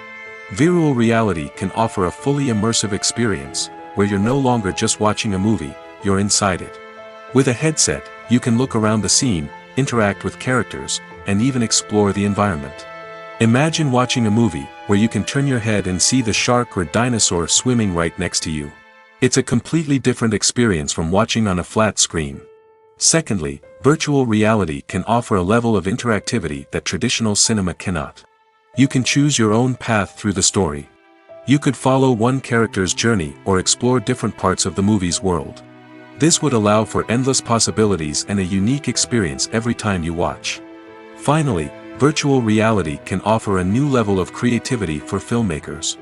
Virtual reality can offer a fully immersive experience, where you're no longer just watching a movie, you're inside it. With a headset, you can look around the scene, interact with characters, and even explore the environment. Imagine watching a movie where you can turn your head and see the shark or dinosaur swimming right next to you. It's a completely different experience from watching on a flat screen. Secondly, virtual reality can offer a level of interactivity that traditional cinema cannot. You can choose your own path through the story. You could follow one character's journey or explore different parts of the movie's world. This would allow for endless possibilities and a unique experience every time you watch. Finally, virtual reality can offer a new level of creativity for filmmakers.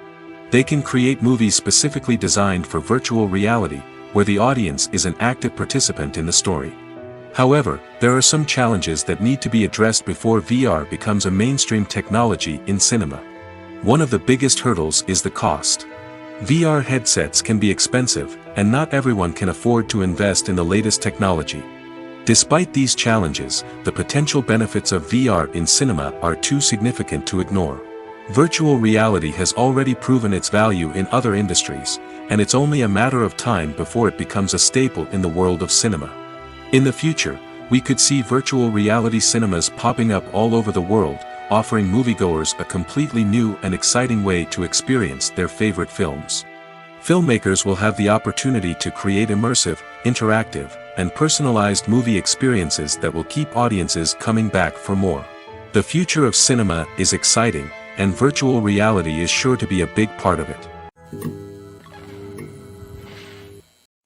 They can create movies specifically designed for virtual reality, where the audience is an active participant in the story. However, there are some challenges that need to be addressed before VR becomes a mainstream technology in cinema. One of the biggest hurdles is the cost. VR headsets can be expensive, and not everyone can afford to invest in the latest technology. Despite these challenges, the potential benefits of VR in cinema are too significant to ignore. Virtual reality has already proven its value in other industries, and it's only a matter of time before it becomes a staple in the world of cinema. In the future, we could see virtual reality cinemas popping up all over the world, offering moviegoers a completely new and exciting way to experience their favorite films. Filmmakers will have the opportunity to create immersive, interactive, and personalized movie experiences that will keep audiences coming back for more. The future of cinema is exciting, and virtual reality is sure to be a big part of it.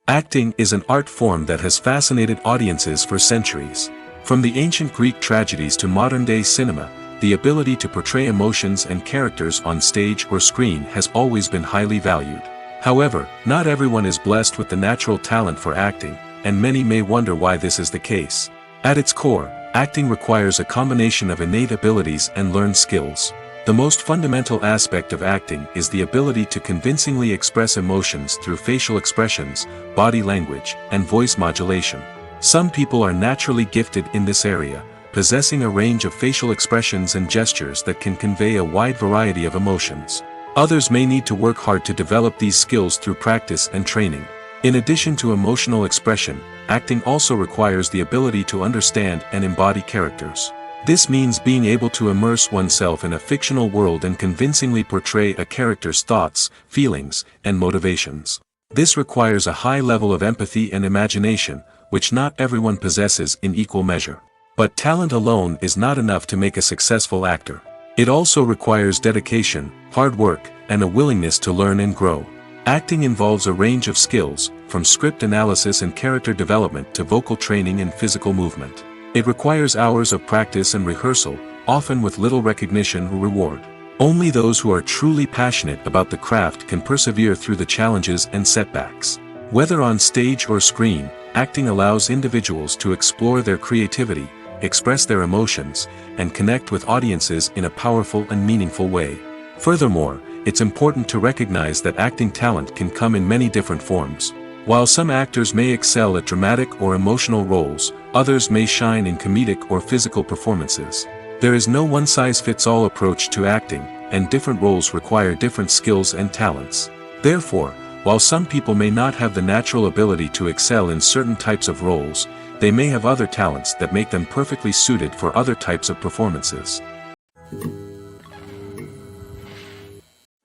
Acting is an art form that has fascinated audiences for centuries. From the ancient Greek tragedies to modern-day cinema, the ability to portray emotions and characters on stage or screen has always been highly valued. However, not everyone is blessed with the natural talent for acting, and many may wonder why this is the case. At its core, acting requires a combination of innate abilities and learned skills. The most fundamental aspect of acting is the ability to convincingly express emotions through facial expressions, body language, and voice modulation. Some people are naturally gifted in this area, possessing a range of facial expressions and gestures that can convey a wide variety of emotions. Others may need to work hard to develop these skills through practice and training. In addition to emotional expression, acting also requires the ability to understand and embody characters. This means being able to immerse oneself in a fictional world and convincingly portray a character's thoughts, feelings, and motivations. This requires a high level of empathy and imagination, which not everyone possesses in equal measure. But talent alone is not enough to make a successful actor. It also requires dedication, hard work, and a willingness to learn and grow. Acting involves a range of skills, from script analysis and character development to vocal training and physical movement. It requires hours of practice and rehearsal, often with little recognition or reward. Only those who are truly passionate about the craft can persevere through the challenges and setbacks. Whether on stage or screen, acting allows individuals to explore their creativity, express their emotions, and connect with audiences in a powerful and meaningful way. Furthermore, it's important to recognize that acting talent can come in many different forms. While some actors may excel at dramatic or emotional roles, others may shine in comedic or physical performances. There is no one-size-fits-all approach to acting, and different roles require different skills and talents. Therefore, while some people may not have the natural ability to excel in certain types of roles, they may have other talents that make them perfectly suited for other types of performances.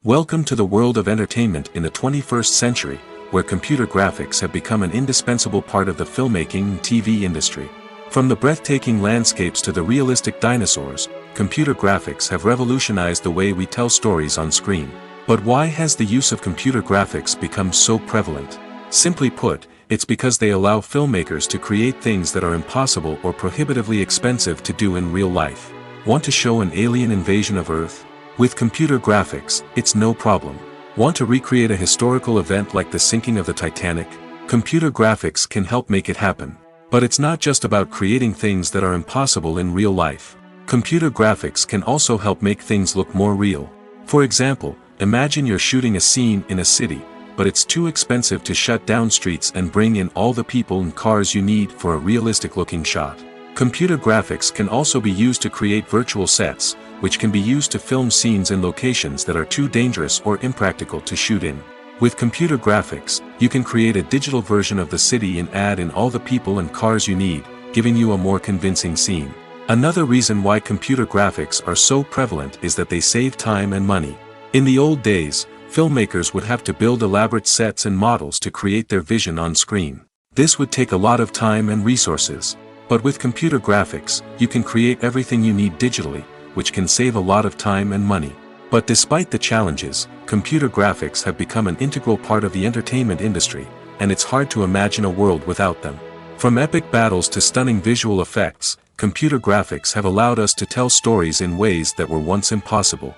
Welcome to the world of entertainment in the 21st century, where computer graphics have become an indispensable part of the filmmaking and TV industry. From the breathtaking landscapes to the realistic dinosaurs, computer graphics have revolutionized the way we tell stories on screen. But why has the use of computer graphics become so prevalent? Simply put, it's because they allow filmmakers to create things that are impossible or prohibitively expensive to do in real life. Want to show an alien invasion of Earth? With computer graphics, it's no problem. Want to recreate a historical event like the sinking of the Titanic? Computer graphics can help make it happen. But it's not just about creating things that are impossible in real life. Computer graphics can also help make things look more real. For example, imagine you're shooting a scene in a city, but it's too expensive to shut down streets and bring in all the people and cars you need for a realistic-looking shot. Computer graphics can also be used to create virtual sets, which can be used to film scenes in locations that are too dangerous or impractical to shoot in. With computer graphics, you can create a digital version of the city and add in all the people and cars you need, giving you a more convincing scene. Another reason why computer graphics are so prevalent is that they save time and money. In the old days, filmmakers would have to build elaborate sets and models to create their vision on screen. This would take a lot of time and resources. But with computer graphics, you can create everything you need digitally, which can save a lot of time and money. But despite the challenges, computer graphics have become an integral part of the entertainment industry, and it's hard to imagine a world without them. From epic battles to stunning visual effects, computer graphics have allowed us to tell stories in ways that were once impossible.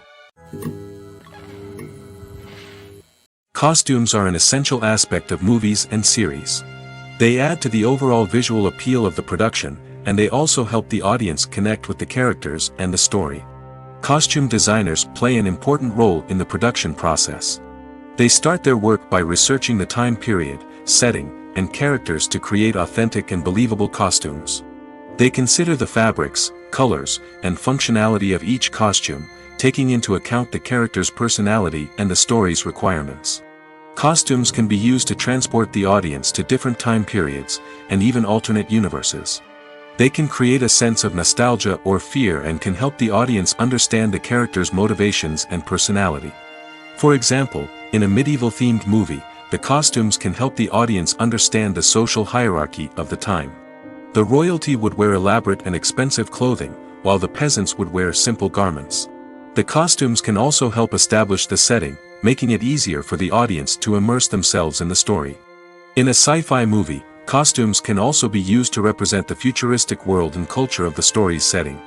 Costumes are an essential aspect of movies and series. They add to the overall visual appeal of the production, and they also help the audience connect with the characters and the story. Costume designers play an important role in the production process. They start their work by researching the time period, setting, and characters to create authentic and believable costumes. They consider the fabrics, colors, and functionality of each costume, taking into account the character's personality and the story's requirements. Costumes can be used to transport the audience to different time periods, and even alternate universes. They can create a sense of nostalgia or fear and can help the audience understand the character's motivations and personality. For example, in a medieval-themed movie, the costumes can help the audience understand the social hierarchy of the time. The royalty would wear elaborate and expensive clothing, while the peasants would wear simple garments. The costumes can also help establish the setting, making it easier for the audience to immerse themselves in the story. In a sci-fi movie, costumes can also be used to represent the futuristic world and culture of the story's setting.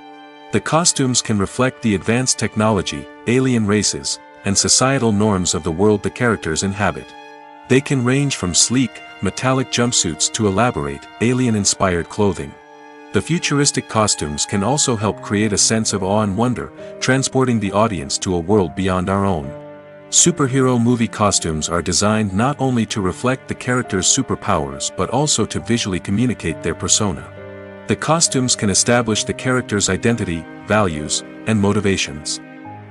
The costumes can reflect the advanced technology, alien races, and societal norms of the world the characters inhabit. They can range from sleek, metallic jumpsuits to elaborate, alien-inspired clothing. The futuristic costumes can also help create a sense of awe and wonder, transporting the audience to a world beyond our own. Superhero movie costumes are designed not only to reflect the character's superpowers but also to visually communicate their persona. The costumes can establish the character's identity, values, and motivations.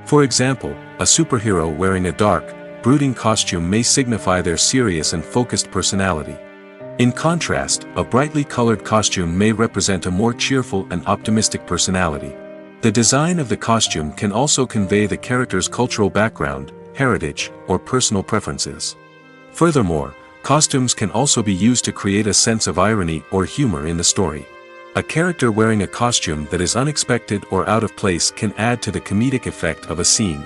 For example, a superhero wearing a dark, brooding costume may signify their serious and focused personality. In contrast, a brightly colored costume may represent a more cheerful and optimistic personality. The design of the costume can also convey the character's cultural background, heritage, or personal preferences. Furthermore, costumes can also be used to create a sense of irony or humor in the story. A character wearing a costume that is unexpected or out of place can add to the comedic effect of a scene.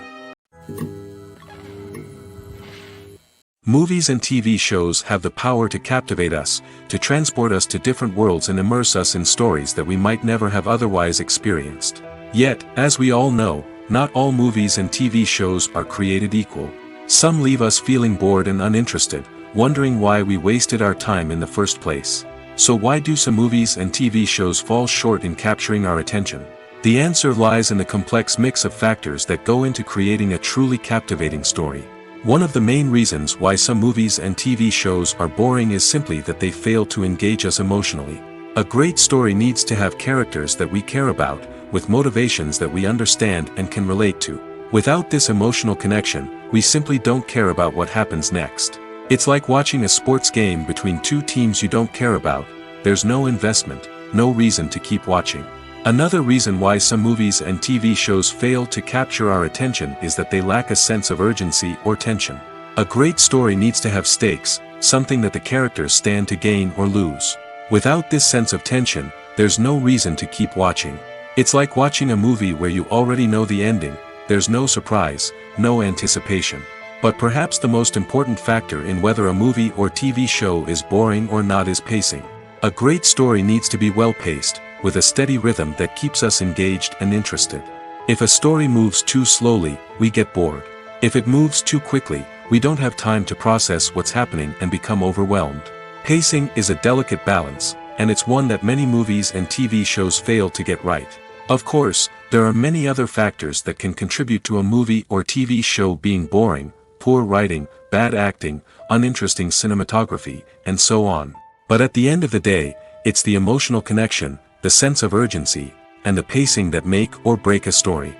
Movies and TV shows have the power to captivate us, to transport us to different worlds and immerse us in stories that we might never have otherwise experienced. Yet, as we all know, not all movies and TV shows are created equal. Some leave us feeling bored and uninterested, wondering why we wasted our time in the first place. So why do some movies and TV shows fall short in capturing our attention? The answer lies in the complex mix of factors that go into creating a truly captivating story. One of the main reasons why some movies and TV shows are boring is simply that they fail to engage us emotionally. A great story needs to have characters that we care about, with motivations that we understand and can relate to. Without this emotional connection, we simply don't care about what happens next. It's like watching a sports game between two teams you don't care about. There's no investment, no reason to keep watching. Another reason why some movies and TV shows fail to capture our attention is that they lack a sense of urgency or tension. A great story needs to have stakes, something that the characters stand to gain or lose. Without this sense of tension, there's no reason to keep watching. It's like watching a movie where you already know the ending. There's no surprise, no anticipation. But perhaps the most important factor in whether a movie or TV show is boring or not is pacing. A great story needs to be well-paced, with a steady rhythm that keeps us engaged and interested. If a story moves too slowly, we get bored. If it moves too quickly, we don't have time to process what's happening and become overwhelmed. Pacing is a delicate balance, and it's one that many movies and TV shows fail to get right. Of course, there are many other factors that can contribute to a movie or TV show being boring: poor writing, bad acting, uninteresting cinematography, and so on. But at the end of the day, it's the emotional connection, the sense of urgency, and the pacing that make or break a story.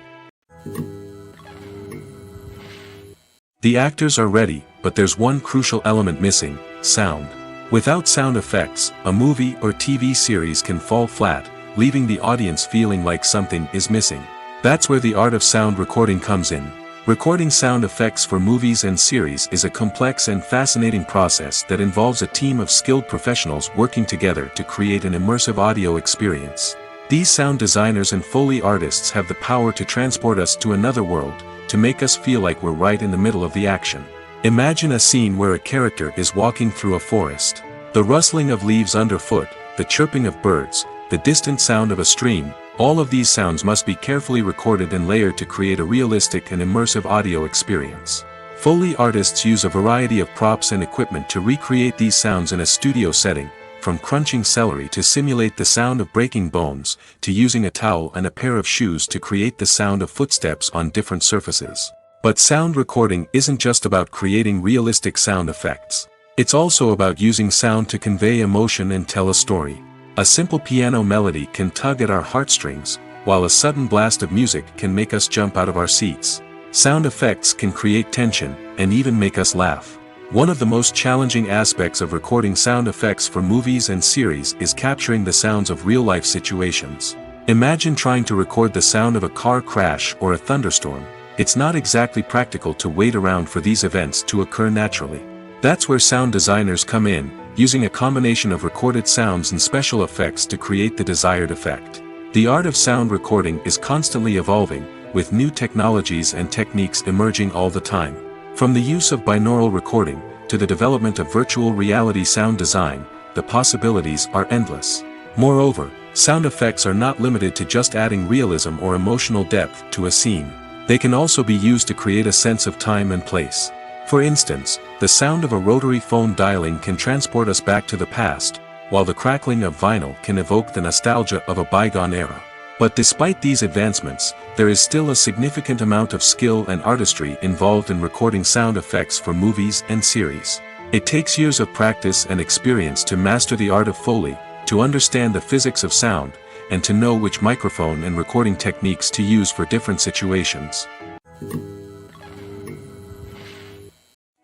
The actors are ready, but there's one crucial element missing: sound. Without sound effects, a movie or TV series can fall flat, leaving the audience feeling like something is missing. That's where the art of sound recording comes in. Recording sound effects for movies and series is a complex and fascinating process that involves a team of skilled professionals working together to create an immersive audio experience. These sound designers and Foley artists have the power to transport us to another world, to make us feel like we're right in the middle of the action. Imagine a scene where a character is walking through a forest. The rustling of leaves underfoot, the chirping of birds, the distant sound of a stream, all of these sounds must be carefully recorded and layered to create a realistic and immersive audio experience. Foley artists use a variety of props and equipment to recreate these sounds in a studio setting, from crunching celery to simulate the sound of breaking bones, to using a towel and a pair of shoes to create the sound of footsteps on different surfaces. But sound recording isn't just about creating realistic sound effects. It's also about using sound to convey emotion and tell a story. A simple piano melody can tug at our heartstrings, while a sudden blast of music can make us jump out of our seats. Sound effects can create tension, and even make us laugh. One of the most challenging aspects of recording sound effects for movies and series is capturing the sounds of real-life situations. Imagine trying to record the sound of a car crash or a thunderstorm. It's not exactly practical to wait around for these events to occur naturally. That's where sound designers come in, using a combination of recorded sounds and special effects to create the desired effect. The art of sound recording is constantly evolving, with new technologies and techniques emerging all the time. From the use of binaural recording, to the development of virtual reality sound design, the possibilities are endless. Moreover, sound effects are not limited to just adding realism or emotional depth to a scene. They can also be used to create a sense of time and place. For instance, the sound of a rotary phone dialing can transport us back to the past, while the crackling of vinyl can evoke the nostalgia of a bygone era. But despite these advancements, there is still a significant amount of skill and artistry involved in recording sound effects for movies and series. It takes years of practice and experience to master the art of Foley, to understand the physics of sound, and to know which microphone and recording techniques to use for different situations.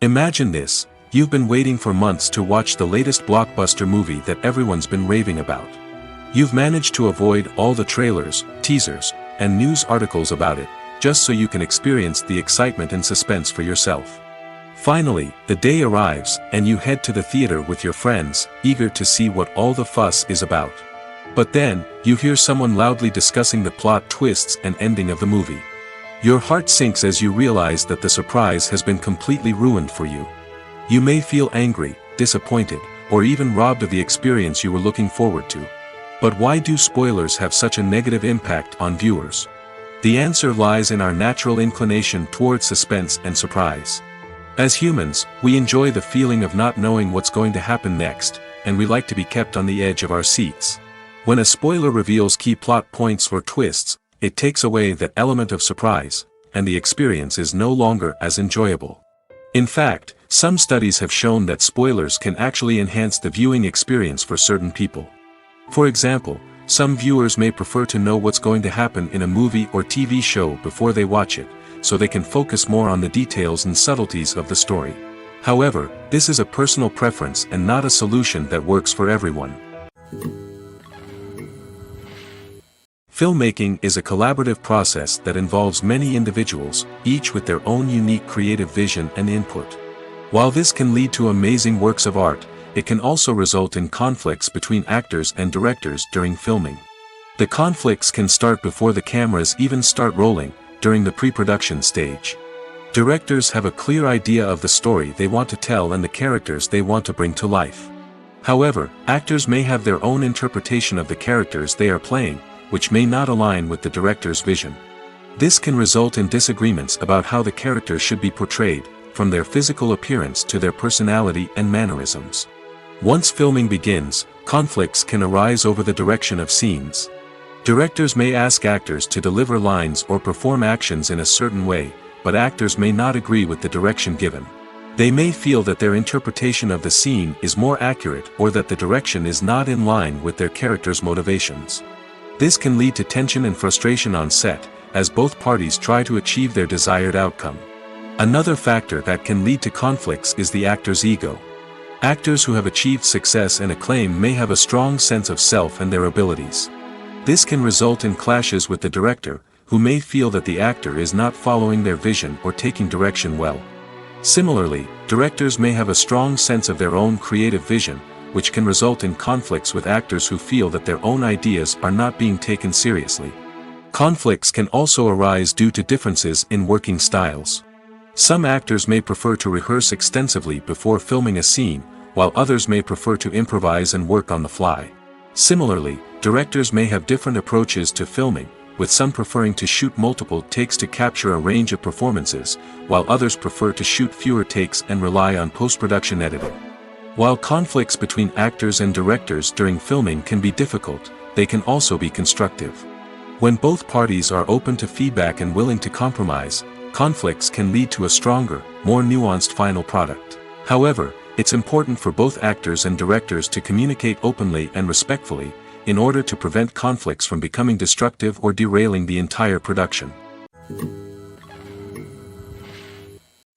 Imagine this: you've been waiting for months to watch the latest blockbuster movie that everyone's been raving about. You've managed to avoid all the trailers, teasers, and news articles about it, just so you can experience the excitement and suspense for yourself. Finally, the day arrives, and you head to the theater with your friends, eager to see what all the fuss is about. But then, you hear someone loudly discussing the plot twists and ending of the movie. Your heart sinks as you realize that the surprise has been completely ruined for you. You may feel angry, disappointed, or even robbed of the experience you were looking forward to. But why do spoilers have such a negative impact on viewers? The answer lies in our natural inclination toward suspense and surprise. As humans, we enjoy the feeling of not knowing what's going to happen next, and we like to be kept on the edge of our seats. When a spoiler reveals key plot points or twists, it takes away that element of surprise, and the experience is no longer as enjoyable. In fact, some studies have shown that spoilers can actually enhance the viewing experience for certain people. For example, some viewers may prefer to know what's going to happen in a movie or TV show before they watch it, so they can focus more on the details and subtleties of the story. However, this is a personal preference and not a solution that works for everyone. Filmmaking is a collaborative process that involves many individuals, each with their own unique creative vision and input. While this can lead to amazing works of art, it can also result in conflicts between actors and directors during filming. The conflicts can start before the cameras even start rolling, during the pre-production stage. Directors have a clear idea of the story they want to tell and the characters they want to bring to life. However, actors may have their own interpretation of the characters they are playing, which may not align with the director's vision. This can result in disagreements about how the characters should be portrayed, from their physical appearance to their personality and mannerisms. Once filming begins, conflicts can arise over the direction of scenes. Directors may ask actors to deliver lines or perform actions in a certain way, but actors may not agree with the direction given. They may feel that their interpretation of the scene is more accurate or that the direction is not in line with their character's motivations. This can lead to tension and frustration on set, as both parties try to achieve their desired outcome. Another factor that can lead to conflicts is the actor's ego. Actors who have achieved success and acclaim may have a strong sense of self and their abilities. This can result in clashes with the director, who may feel that the actor is not following their vision or taking direction well. Similarly, directors may have a strong sense of their own creative vision, which can result in conflicts with actors who feel that their own ideas are not being taken seriously. Conflicts can also arise due to differences in working styles. Some actors may prefer to rehearse extensively before filming a scene, while others may prefer to improvise and work on the fly. Similarly, directors may have different approaches to filming, with some preferring to shoot multiple takes to capture a range of performances, while others prefer to shoot fewer takes and rely on post-production editing. While conflicts between actors and directors during filming can be difficult, they can also be constructive. When both parties are open to feedback and willing to compromise, conflicts can lead to a stronger, more nuanced final product. However, it's important for both actors and directors to communicate openly and respectfully, in order to prevent conflicts from becoming destructive or derailing the entire production.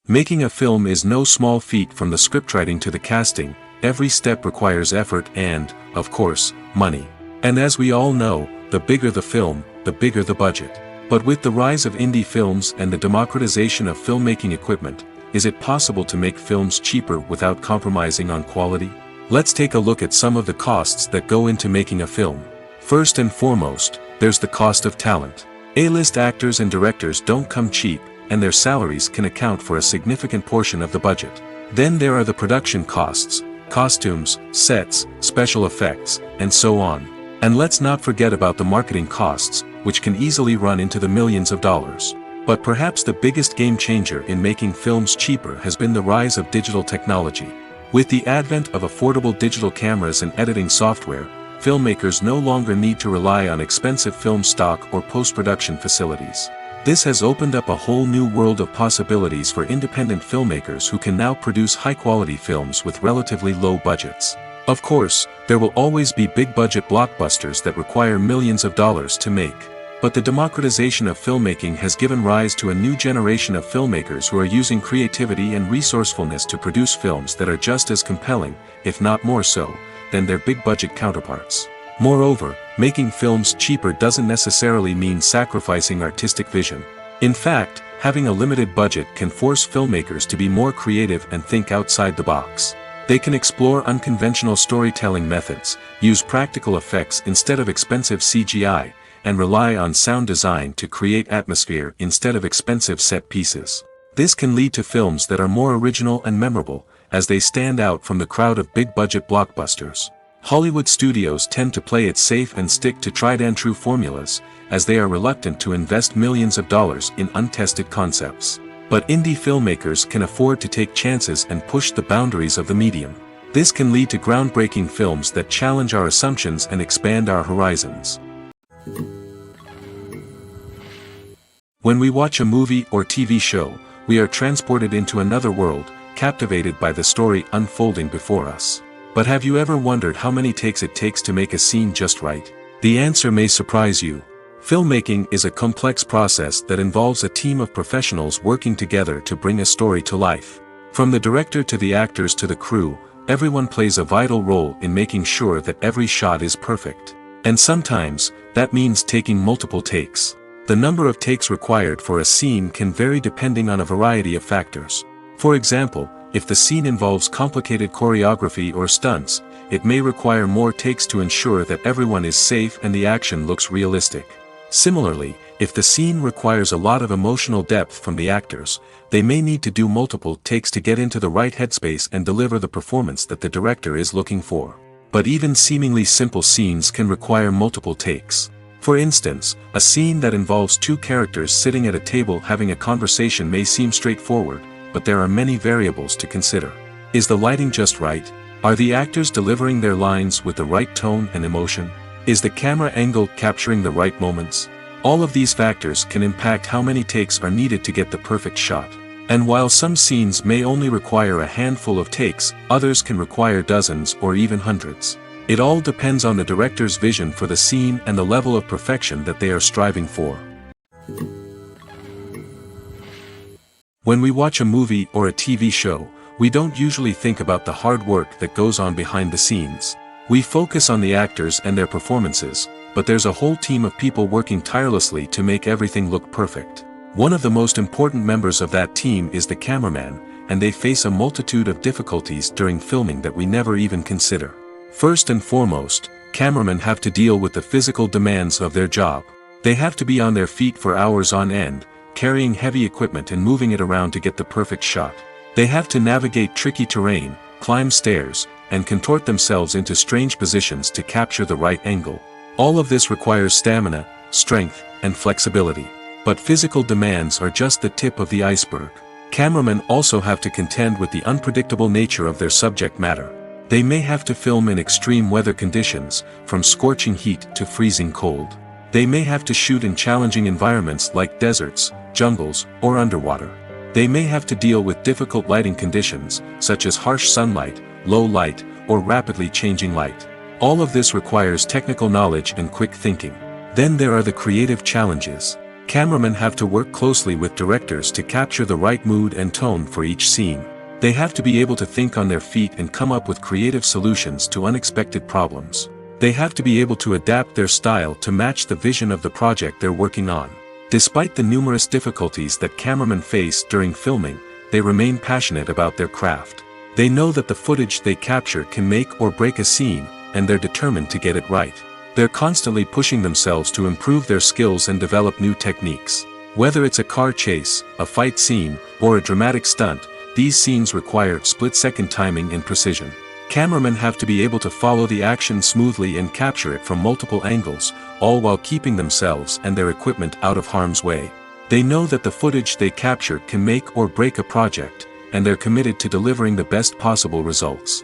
Making a film is no small feat. From the scriptwriting to the casting, every step requires effort and, of course, money. And as we all know, the bigger the film, the bigger the budget. But with the rise of indie films and the democratization of filmmaking equipment, is it possible to make films cheaper without compromising on quality? Let's take a look at some of the costs that go into making a film. First and foremost, there's the cost of talent. A-list actors and directors don't come cheap, and their salaries can account for a significant portion of the budget. Then there are the production costs, costumes, sets, special effects, and so on. And let's not forget about the marketing costs, which can easily run into the millions of dollars. But perhaps the biggest game changer in making films cheaper has been the rise of digital technology. With the advent of affordable digital cameras and editing software, filmmakers no longer need to rely on expensive film stock or post-production facilities. This has opened up a whole new world of possibilities for independent filmmakers who can now produce high-quality films with relatively low budgets. Of course, there will always be big-budget blockbusters that require millions of dollars to make. But the democratization of filmmaking has given rise to a new generation of filmmakers who are using creativity and resourcefulness to produce films that are just as compelling, if not more so, than their big-budget counterparts. Moreover, making films cheaper doesn't necessarily mean sacrificing artistic vision. In fact, having a limited budget can force filmmakers to be more creative and think outside the box. They can explore unconventional storytelling methods, use practical effects instead of expensive CGI, and rely on sound design to create atmosphere instead of expensive set pieces. This can lead to films that are more original and memorable, as they stand out from the crowd of big-budget blockbusters. Hollywood studios tend to play it safe and stick to tried-and-true formulas, as they are reluctant to invest millions of dollars in untested concepts. But indie filmmakers can afford to take chances and push the boundaries of the medium. This can lead to groundbreaking films that challenge our assumptions and expand our horizons. When we watch a movie or TV show, we are transported into another world, captivated by the story unfolding before us. But have you ever wondered how many takes it takes to make a scene just right? The answer may surprise you. Filmmaking is a complex process that involves a team of professionals working together to bring a story to life. From the director to the actors to the crew, everyone plays a vital role in making sure that every shot is perfect. And sometimes, that means taking multiple takes. The number of takes required for a scene can vary depending on a variety of factors. For example, if the scene involves complicated choreography or stunts, it may require more takes to ensure that everyone is safe and the action looks realistic. Similarly, if the scene requires a lot of emotional depth from the actors, they may need to do multiple takes to get into the right headspace and deliver the performance that the director is looking for. But even seemingly simple scenes can require multiple takes. For instance, a scene that involves two characters sitting at a table having a conversation may seem straightforward, but there are many variables to consider. Is the lighting just right? Are the actors delivering their lines with the right tone and emotion? Is the camera angle capturing the right moments? All of these factors can impact how many takes are needed to get the perfect shot. And while some scenes may only require a handful of takes, others can require dozens or even hundreds. It all depends on the director's vision for the scene and the level of perfection that they are striving for. When we watch a movie or a TV show, we don't usually think about the hard work that goes on behind the scenes. We focus on the actors and their performances, but there's a whole team of people working tirelessly to make everything look perfect. One of the most important members of that team is the cameraman, and they face a multitude of difficulties during filming that we never even consider. First and foremost, cameramen have to deal with the physical demands of their job. They have to be on their feet for hours on end, carrying heavy equipment and moving it around to get the perfect shot. They have to navigate tricky terrain, climb stairs, and contort themselves into strange positions to capture the right angle. All of this requires stamina, strength, and flexibility. But physical demands are just the tip of the iceberg. Cameramen also have to contend with the unpredictable nature of their subject matter. They may have to film in extreme weather conditions, from scorching heat to freezing cold. They may have to shoot in challenging environments like deserts, jungles, or underwater. They may have to deal with difficult lighting conditions, such as harsh sunlight, low light, or rapidly changing light. All of this requires technical knowledge and quick thinking. Then there are the creative challenges. Cameramen have to work closely with directors to capture the right mood and tone for each scene. They have to be able to think on their feet and come up with creative solutions to unexpected problems. They have to be able to adapt their style to match the vision of the project they're working on. Despite the numerous difficulties that cameramen face during filming, they remain passionate about their craft. They know that the footage they capture can make or break a scene, and they're determined to get it right. They're constantly pushing themselves to improve their skills and develop new techniques. Whether it's a car chase, a fight scene, or a dramatic stunt, these scenes require split-second timing and precision. Cameramen have to be able to follow the action smoothly and capture it from multiple angles, all while keeping themselves and their equipment out of harm's way. They know that the footage they capture can make or break a project, and they're committed to delivering the best possible results.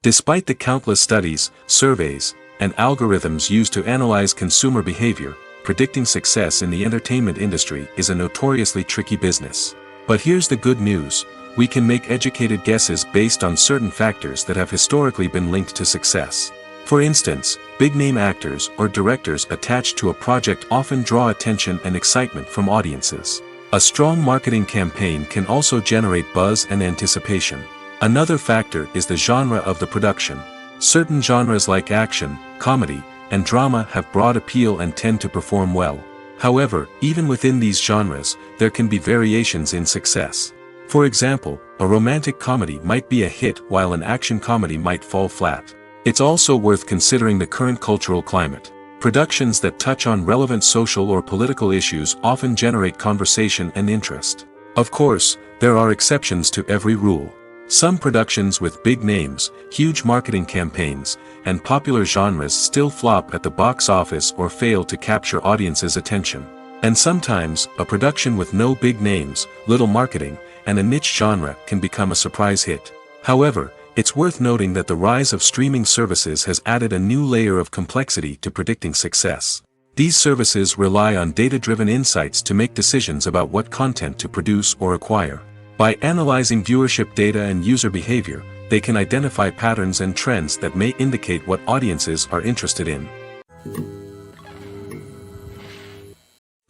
Despite the countless studies, surveys, and algorithms used to analyze consumer behavior, predicting success in the entertainment industry is a notoriously tricky business. But here's the good news: we can make educated guesses based on certain factors that have historically been linked to success. For instance, big-name actors or directors attached to a project often draw attention and excitement from audiences. A strong marketing campaign can also generate buzz and anticipation. Another factor is the genre of the production. Certain genres like action, comedy, and drama have broad appeal and tend to perform well. However, even within these genres, there can be variations in success. For example, a romantic comedy might be a hit while an action comedy might fall flat. It's also worth considering the current cultural climate. Productions that touch on relevant social or political issues often generate conversation and interest. Of course, there are exceptions to every rule. Some productions with big names, huge marketing campaigns, and popular genres still flop at the box office or fail to capture audiences' attention. And sometimes, a production with no big names, little marketing, and a niche genre can become a surprise hit. However, it's worth noting that the rise of streaming services has added a new layer of complexity to predicting success. These services rely on data-driven insights to make decisions about what content to produce or acquire. By analyzing viewership data and user behavior, they can identify patterns and trends that may indicate what audiences are interested in.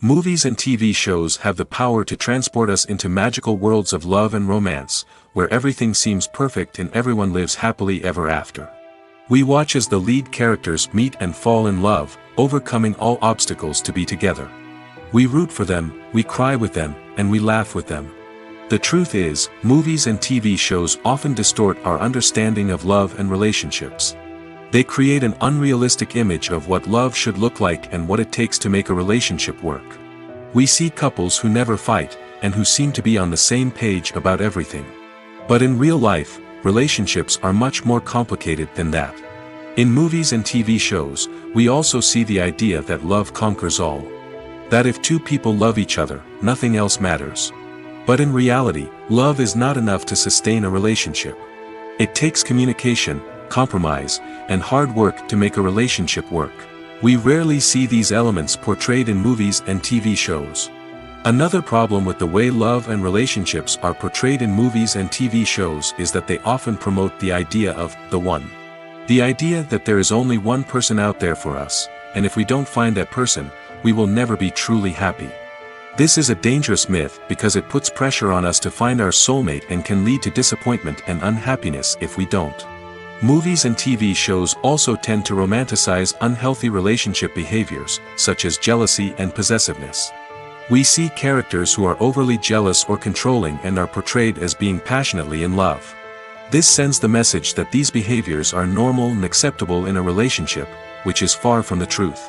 Movies and TV shows have the power to transport us into magical worlds of love and romance, where everything seems perfect and everyone lives happily ever after. We watch as the lead characters meet and fall in love, overcoming all obstacles to be together. We root for them, we cry with them, and we laugh with them. The truth is, movies and TV shows often distort our understanding of love and relationships. They create an unrealistic image of what love should look like and what it takes to make a relationship work. We see couples who never fight, and who seem to be on the same page about everything. But in real life, relationships are much more complicated than that. In movies and TV shows, we also see the idea that love conquers all. That if two people love each other, nothing else matters. But in reality, love is not enough to sustain a relationship. It takes communication, compromise, and hard work to make a relationship work. We rarely see these elements portrayed in movies and TV shows. Another problem with the way love and relationships are portrayed in movies and TV shows is that they often promote the idea of the one. The idea that there is only one person out there for us, and if we don't find that person, we will never be truly happy. This is a dangerous myth because it puts pressure on us to find our soulmate and can lead to disappointment and unhappiness if we don't. Movies and TV shows also tend to romanticize unhealthy relationship behaviors, such as jealousy and possessiveness. We see characters who are overly jealous or controlling and are portrayed as being passionately in love. This sends the message that these behaviors are normal and acceptable in a relationship, which is far from the truth.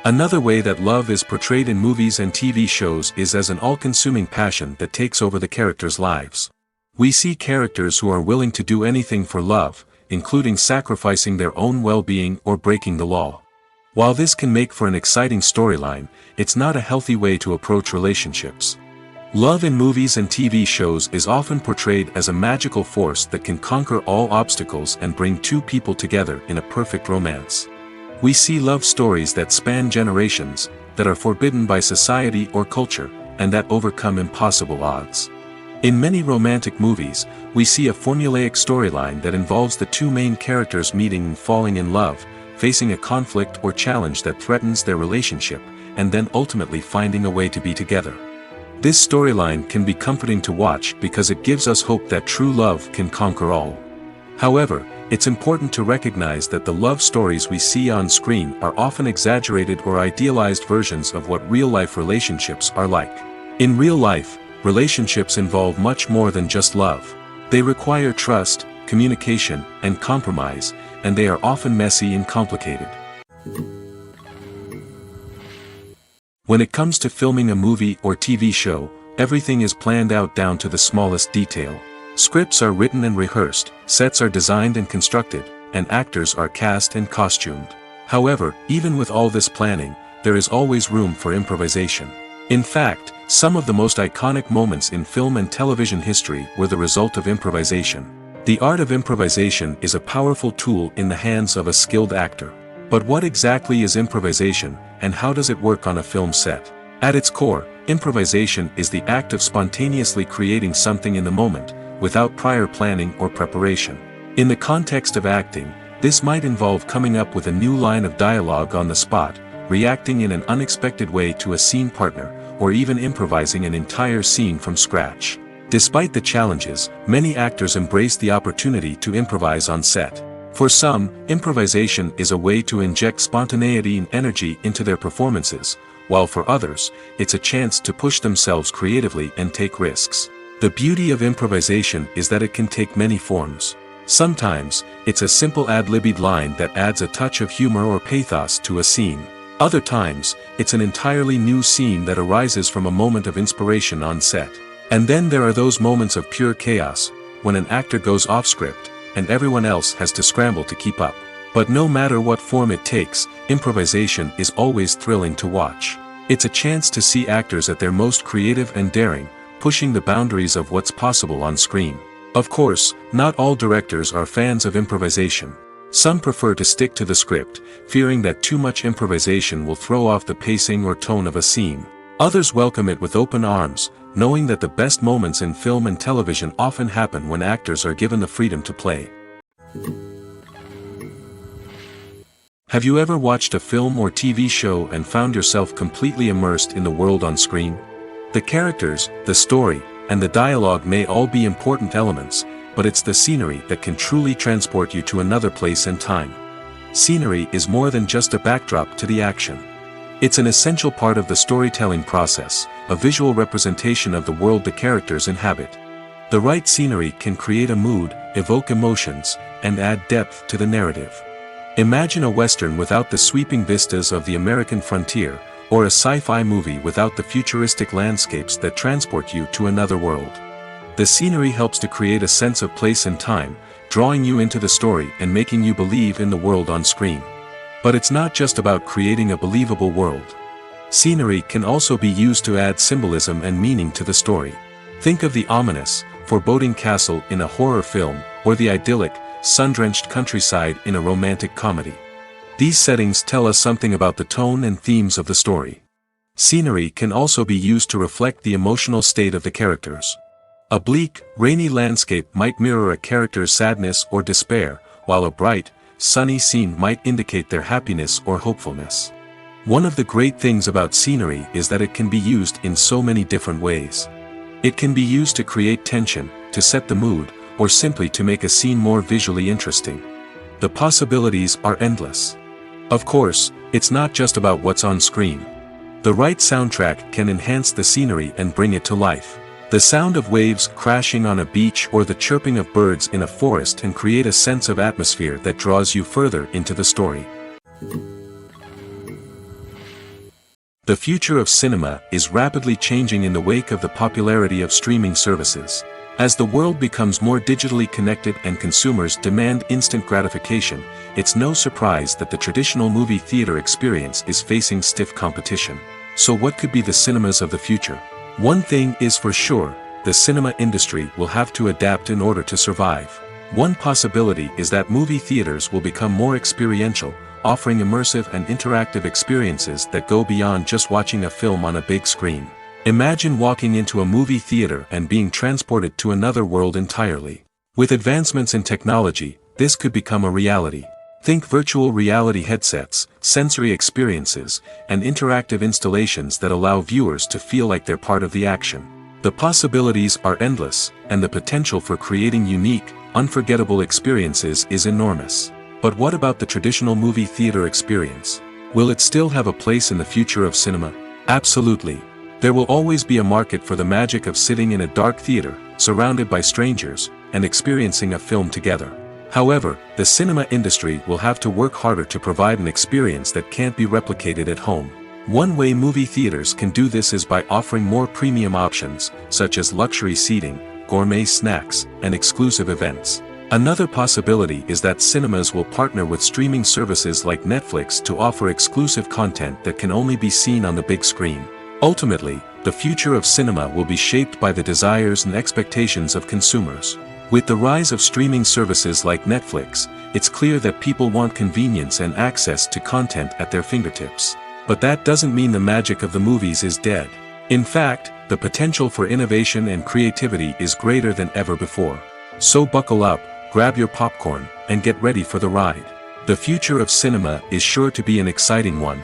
Another way that love is portrayed in movies and TV shows is as an all-consuming passion that takes over the characters' lives. We see characters who are willing to do anything for love, including sacrificing their own well-being or breaking the law. While this can make for an exciting storyline, it's not a healthy way to approach relationships. Love in movies and TV shows is often portrayed as a magical force that can conquer all obstacles and bring two people together in a perfect romance. We see love stories that span generations, that are forbidden by society or culture, and that overcome impossible odds. In many romantic movies, we see a formulaic storyline that involves the two main characters meeting and falling in love, facing a conflict or challenge that threatens their relationship, and then ultimately finding a way to be together. This storyline can be comforting to watch because it gives us hope that true love can conquer all. However, it's important to recognize that the love stories we see on screen are often exaggerated or idealized versions of what real-life relationships are like. In real life, relationships involve much more than just love. They require trust, communication, and compromise, and they are often messy and complicated. When it comes to filming a movie or TV show, everything is planned out down to the smallest detail. Scripts are written and rehearsed, sets are designed and constructed, and actors are cast and costumed. However, even with all this planning, there is always room for improvisation. In fact, some of the most iconic moments in film and television history were the result of improvisation. The art of improvisation is a powerful tool in the hands of a skilled actor. But what exactly is improvisation, and how does it work on a film set? At its core, improvisation is the act of spontaneously creating something in the moment, without prior planning or preparation. In the context of acting, this might involve coming up with a new line of dialogue on the spot, reacting in an unexpected way to a scene partner, or even improvising an entire scene from scratch. Despite the challenges, many actors embrace the opportunity to improvise on set. For some, improvisation is a way to inject spontaneity and energy into their performances, while for others, it's a chance to push themselves creatively and take risks. The beauty of improvisation is that it can take many forms. Sometimes, it's a simple ad-libbed line that adds a touch of humor or pathos to a scene. Other times, it's an entirely new scene that arises from a moment of inspiration on set. And then there are those moments of pure chaos, when an actor goes off script, and everyone else has to scramble to keep up. But no matter what form it takes, improvisation is always thrilling to watch. It's a chance to see actors at their most creative and daring, pushing the boundaries of what's possible on screen. Of course, not all directors are fans of improvisation. Some prefer to stick to the script, fearing that too much improvisation will throw off the pacing or tone of a scene. Others welcome it with open arms, knowing that the best moments in film and television often happen when actors are given the freedom to play. Have you ever watched a film or TV show and found yourself completely immersed in the world on screen? The characters, the story, and the dialogue may all be important elements, but it's the scenery that can truly transport you to another place and time. Scenery is more than just a backdrop to the action. It's an essential part of the storytelling process, a visual representation of the world the characters inhabit. The right scenery can create a mood, evoke emotions, and add depth to the narrative. Imagine a Western without the sweeping vistas of the American frontier, or a sci-fi movie without the futuristic landscapes that transport you to another world. The scenery helps to create a sense of place and time, drawing you into the story and making you believe in the world on screen. But it's not just about creating a believable world. Scenery can also be used to add symbolism and meaning to the story. Think of the ominous, foreboding castle in a horror film, or the idyllic, sun-drenched countryside in a romantic comedy. These settings tell us something about the tone and themes of the story. Scenery can also be used to reflect the emotional state of the characters. A bleak, rainy landscape might mirror a character's sadness or despair, while a bright, sunny scene might indicate their happiness or hopefulness. One of the great things about scenery is that it can be used in so many different ways. It can be used to create tension, to set the mood, or simply to make a scene more visually interesting. The possibilities are endless. Of course, it's not just about what's on screen. The right soundtrack can enhance the scenery and bring it to life. The sound of waves crashing on a beach or the chirping of birds in a forest can create a sense of atmosphere that draws you further into the story. The future of cinema is rapidly changing in the wake of the popularity of streaming services. As the world becomes more digitally connected and consumers demand instant gratification, it's no surprise that the traditional movie theater experience is facing stiff competition. So what could be the cinemas of the future? One thing is for sure, the cinema industry will have to adapt in order to survive. One possibility is that movie theaters will become more experiential, offering immersive and interactive experiences that go beyond just watching a film on a big screen. Imagine walking into a movie theater and being transported to another world entirely. With advancements in technology, this could become a reality. Think virtual reality headsets, sensory experiences, and interactive installations that allow viewers to feel like they're part of the action. The possibilities are endless, and the potential for creating unique, unforgettable experiences is enormous. But what about the traditional movie theater experience? Will it still have a place in the future of cinema? Absolutely. There will always be a market for the magic of sitting in a dark theater, surrounded by strangers, and experiencing a film together. However, the cinema industry will have to work harder to provide an experience that can't be replicated at home. One way movie theaters can do this is by offering more premium options, such as luxury seating, gourmet snacks, and exclusive events. Another possibility is that cinemas will partner with streaming services like Netflix to offer exclusive content that can only be seen on the big screen. Ultimately, the future of cinema will be shaped by the desires and expectations of consumers. With the rise of streaming services like Netflix, it's clear that people want convenience and access to content at their fingertips. But that doesn't mean the magic of the movies is dead. In fact, the potential for innovation and creativity is greater than ever before. So buckle up, grab your popcorn, and get ready for the ride. The future of cinema is sure to be an exciting one.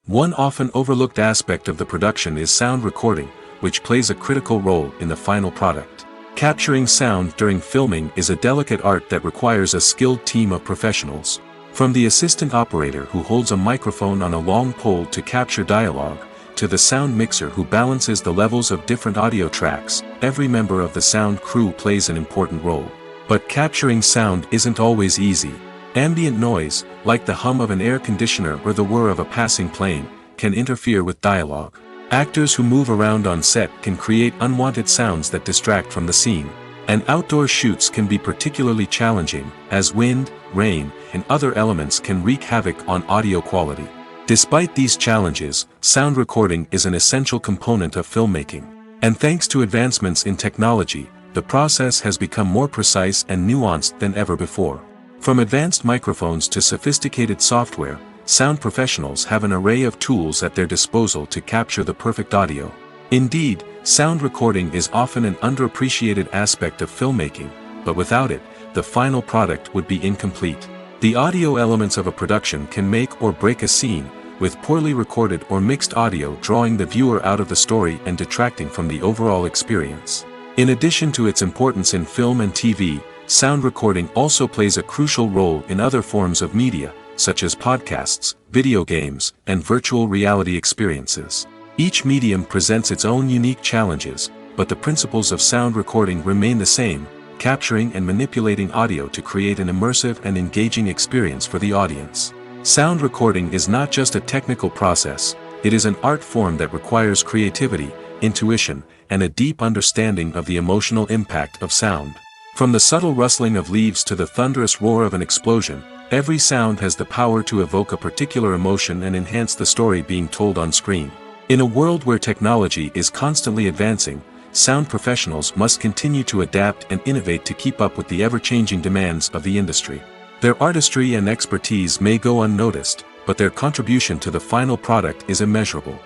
One often overlooked aspect of the production is sound recording, which plays a critical role in the final product. Capturing sound during filming is a delicate art that requires a skilled team of professionals. From the assistant operator who holds a microphone on a long pole to capture dialogue, to the sound mixer who balances the levels of different audio tracks, every member of the sound crew plays an important role. But capturing sound isn't always easy. Ambient noise, like the hum of an air conditioner or the whir of a passing plane, can interfere with dialogue. Actors who move around on set can create unwanted sounds that distract from the scene. And outdoor shoots can be particularly challenging, as wind, rain, and other elements can wreak havoc on audio quality. Despite these challenges, sound recording is an essential component of filmmaking. And thanks to advancements in technology, the process has become more precise and nuanced than ever before. From advanced microphones to sophisticated software, sound professionals have an array of tools at their disposal to capture the perfect audio. Indeed, sound recording is often an underappreciated aspect of filmmaking, but without it, the final product would be incomplete. The audio elements of a production can make or break a scene, with poorly recorded or mixed audio drawing the viewer out of the story and detracting from the overall experience. In addition to its importance in film and TV, sound recording also plays a crucial role in other forms of media, such as podcasts, video games, and virtual reality experiences. Each medium presents its own unique challenges, but the principles of sound recording remain the same, capturing and manipulating audio to create an immersive and engaging experience for the audience. Sound recording is not just a technical process, it is an art form that requires creativity, intuition, and a deep understanding of the emotional impact of sound. From the subtle rustling of leaves to the thunderous roar of an explosion, every sound has the power to evoke a particular emotion and enhance the story being told on screen. In a world where technology is constantly advancing, sound professionals must continue to adapt and innovate to keep up with the ever-changing demands of the industry. Their artistry and expertise may go unnoticed, but their contribution to the final product is immeasurable.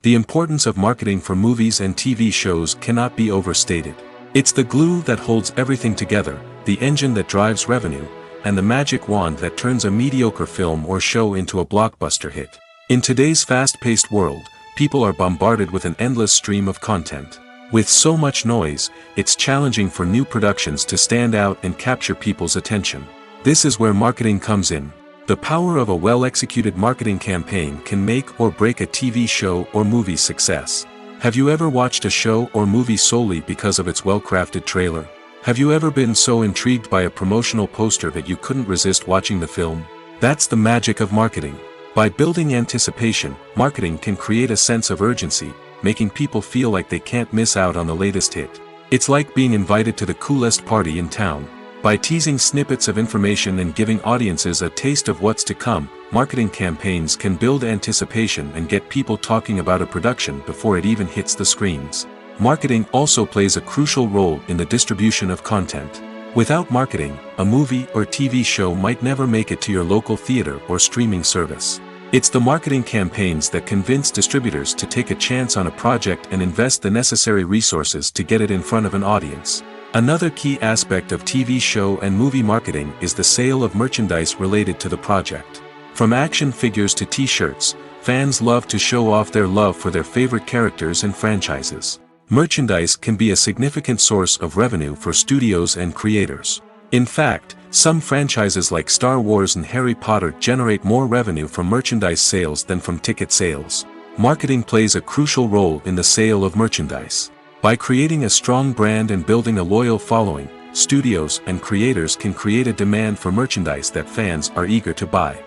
The importance of marketing for movies and TV shows cannot be overstated. It's the glue that holds everything together, the engine that drives revenue, and the magic wand that turns a mediocre film or show into a blockbuster hit. In today's fast-paced world, people are bombarded with an endless stream of content. With so much noise, it's challenging for new productions to stand out and capture people's attention. This is where marketing comes in. The power of a well-executed marketing campaign can make or break a TV show or movie's success. Have you ever watched a show or movie solely because of its well-crafted trailer? Have you ever been so intrigued by a promotional poster that you couldn't resist watching the film? That's the magic of marketing. By building anticipation, marketing can create a sense of urgency, making people feel like they can't miss out on the latest hit. It's like being invited to the coolest party in town. By teasing snippets of information and giving audiences a taste of what's to come, marketing campaigns can build anticipation and get people talking about a production before it even hits the screens. Marketing also plays a crucial role in the distribution of content. Without marketing, a movie or TV show might never make it to your local theater or streaming service. It's the marketing campaigns that convince distributors to take a chance on a project and invest the necessary resources to get it in front of an audience. Another key aspect of TV show and movie marketing is the sale of merchandise related to the project. From action figures to t-shirts, fans love to show off their love for their favorite characters and franchises. Merchandise can be a significant source of revenue for studios and creators. In fact, some franchises like Star Wars and Harry Potter generate more revenue from merchandise sales than from ticket sales. Marketing plays a crucial role in the sale of merchandise. By creating a strong brand and building a loyal following, studios and creators can create a demand for merchandise that fans are eager to buy.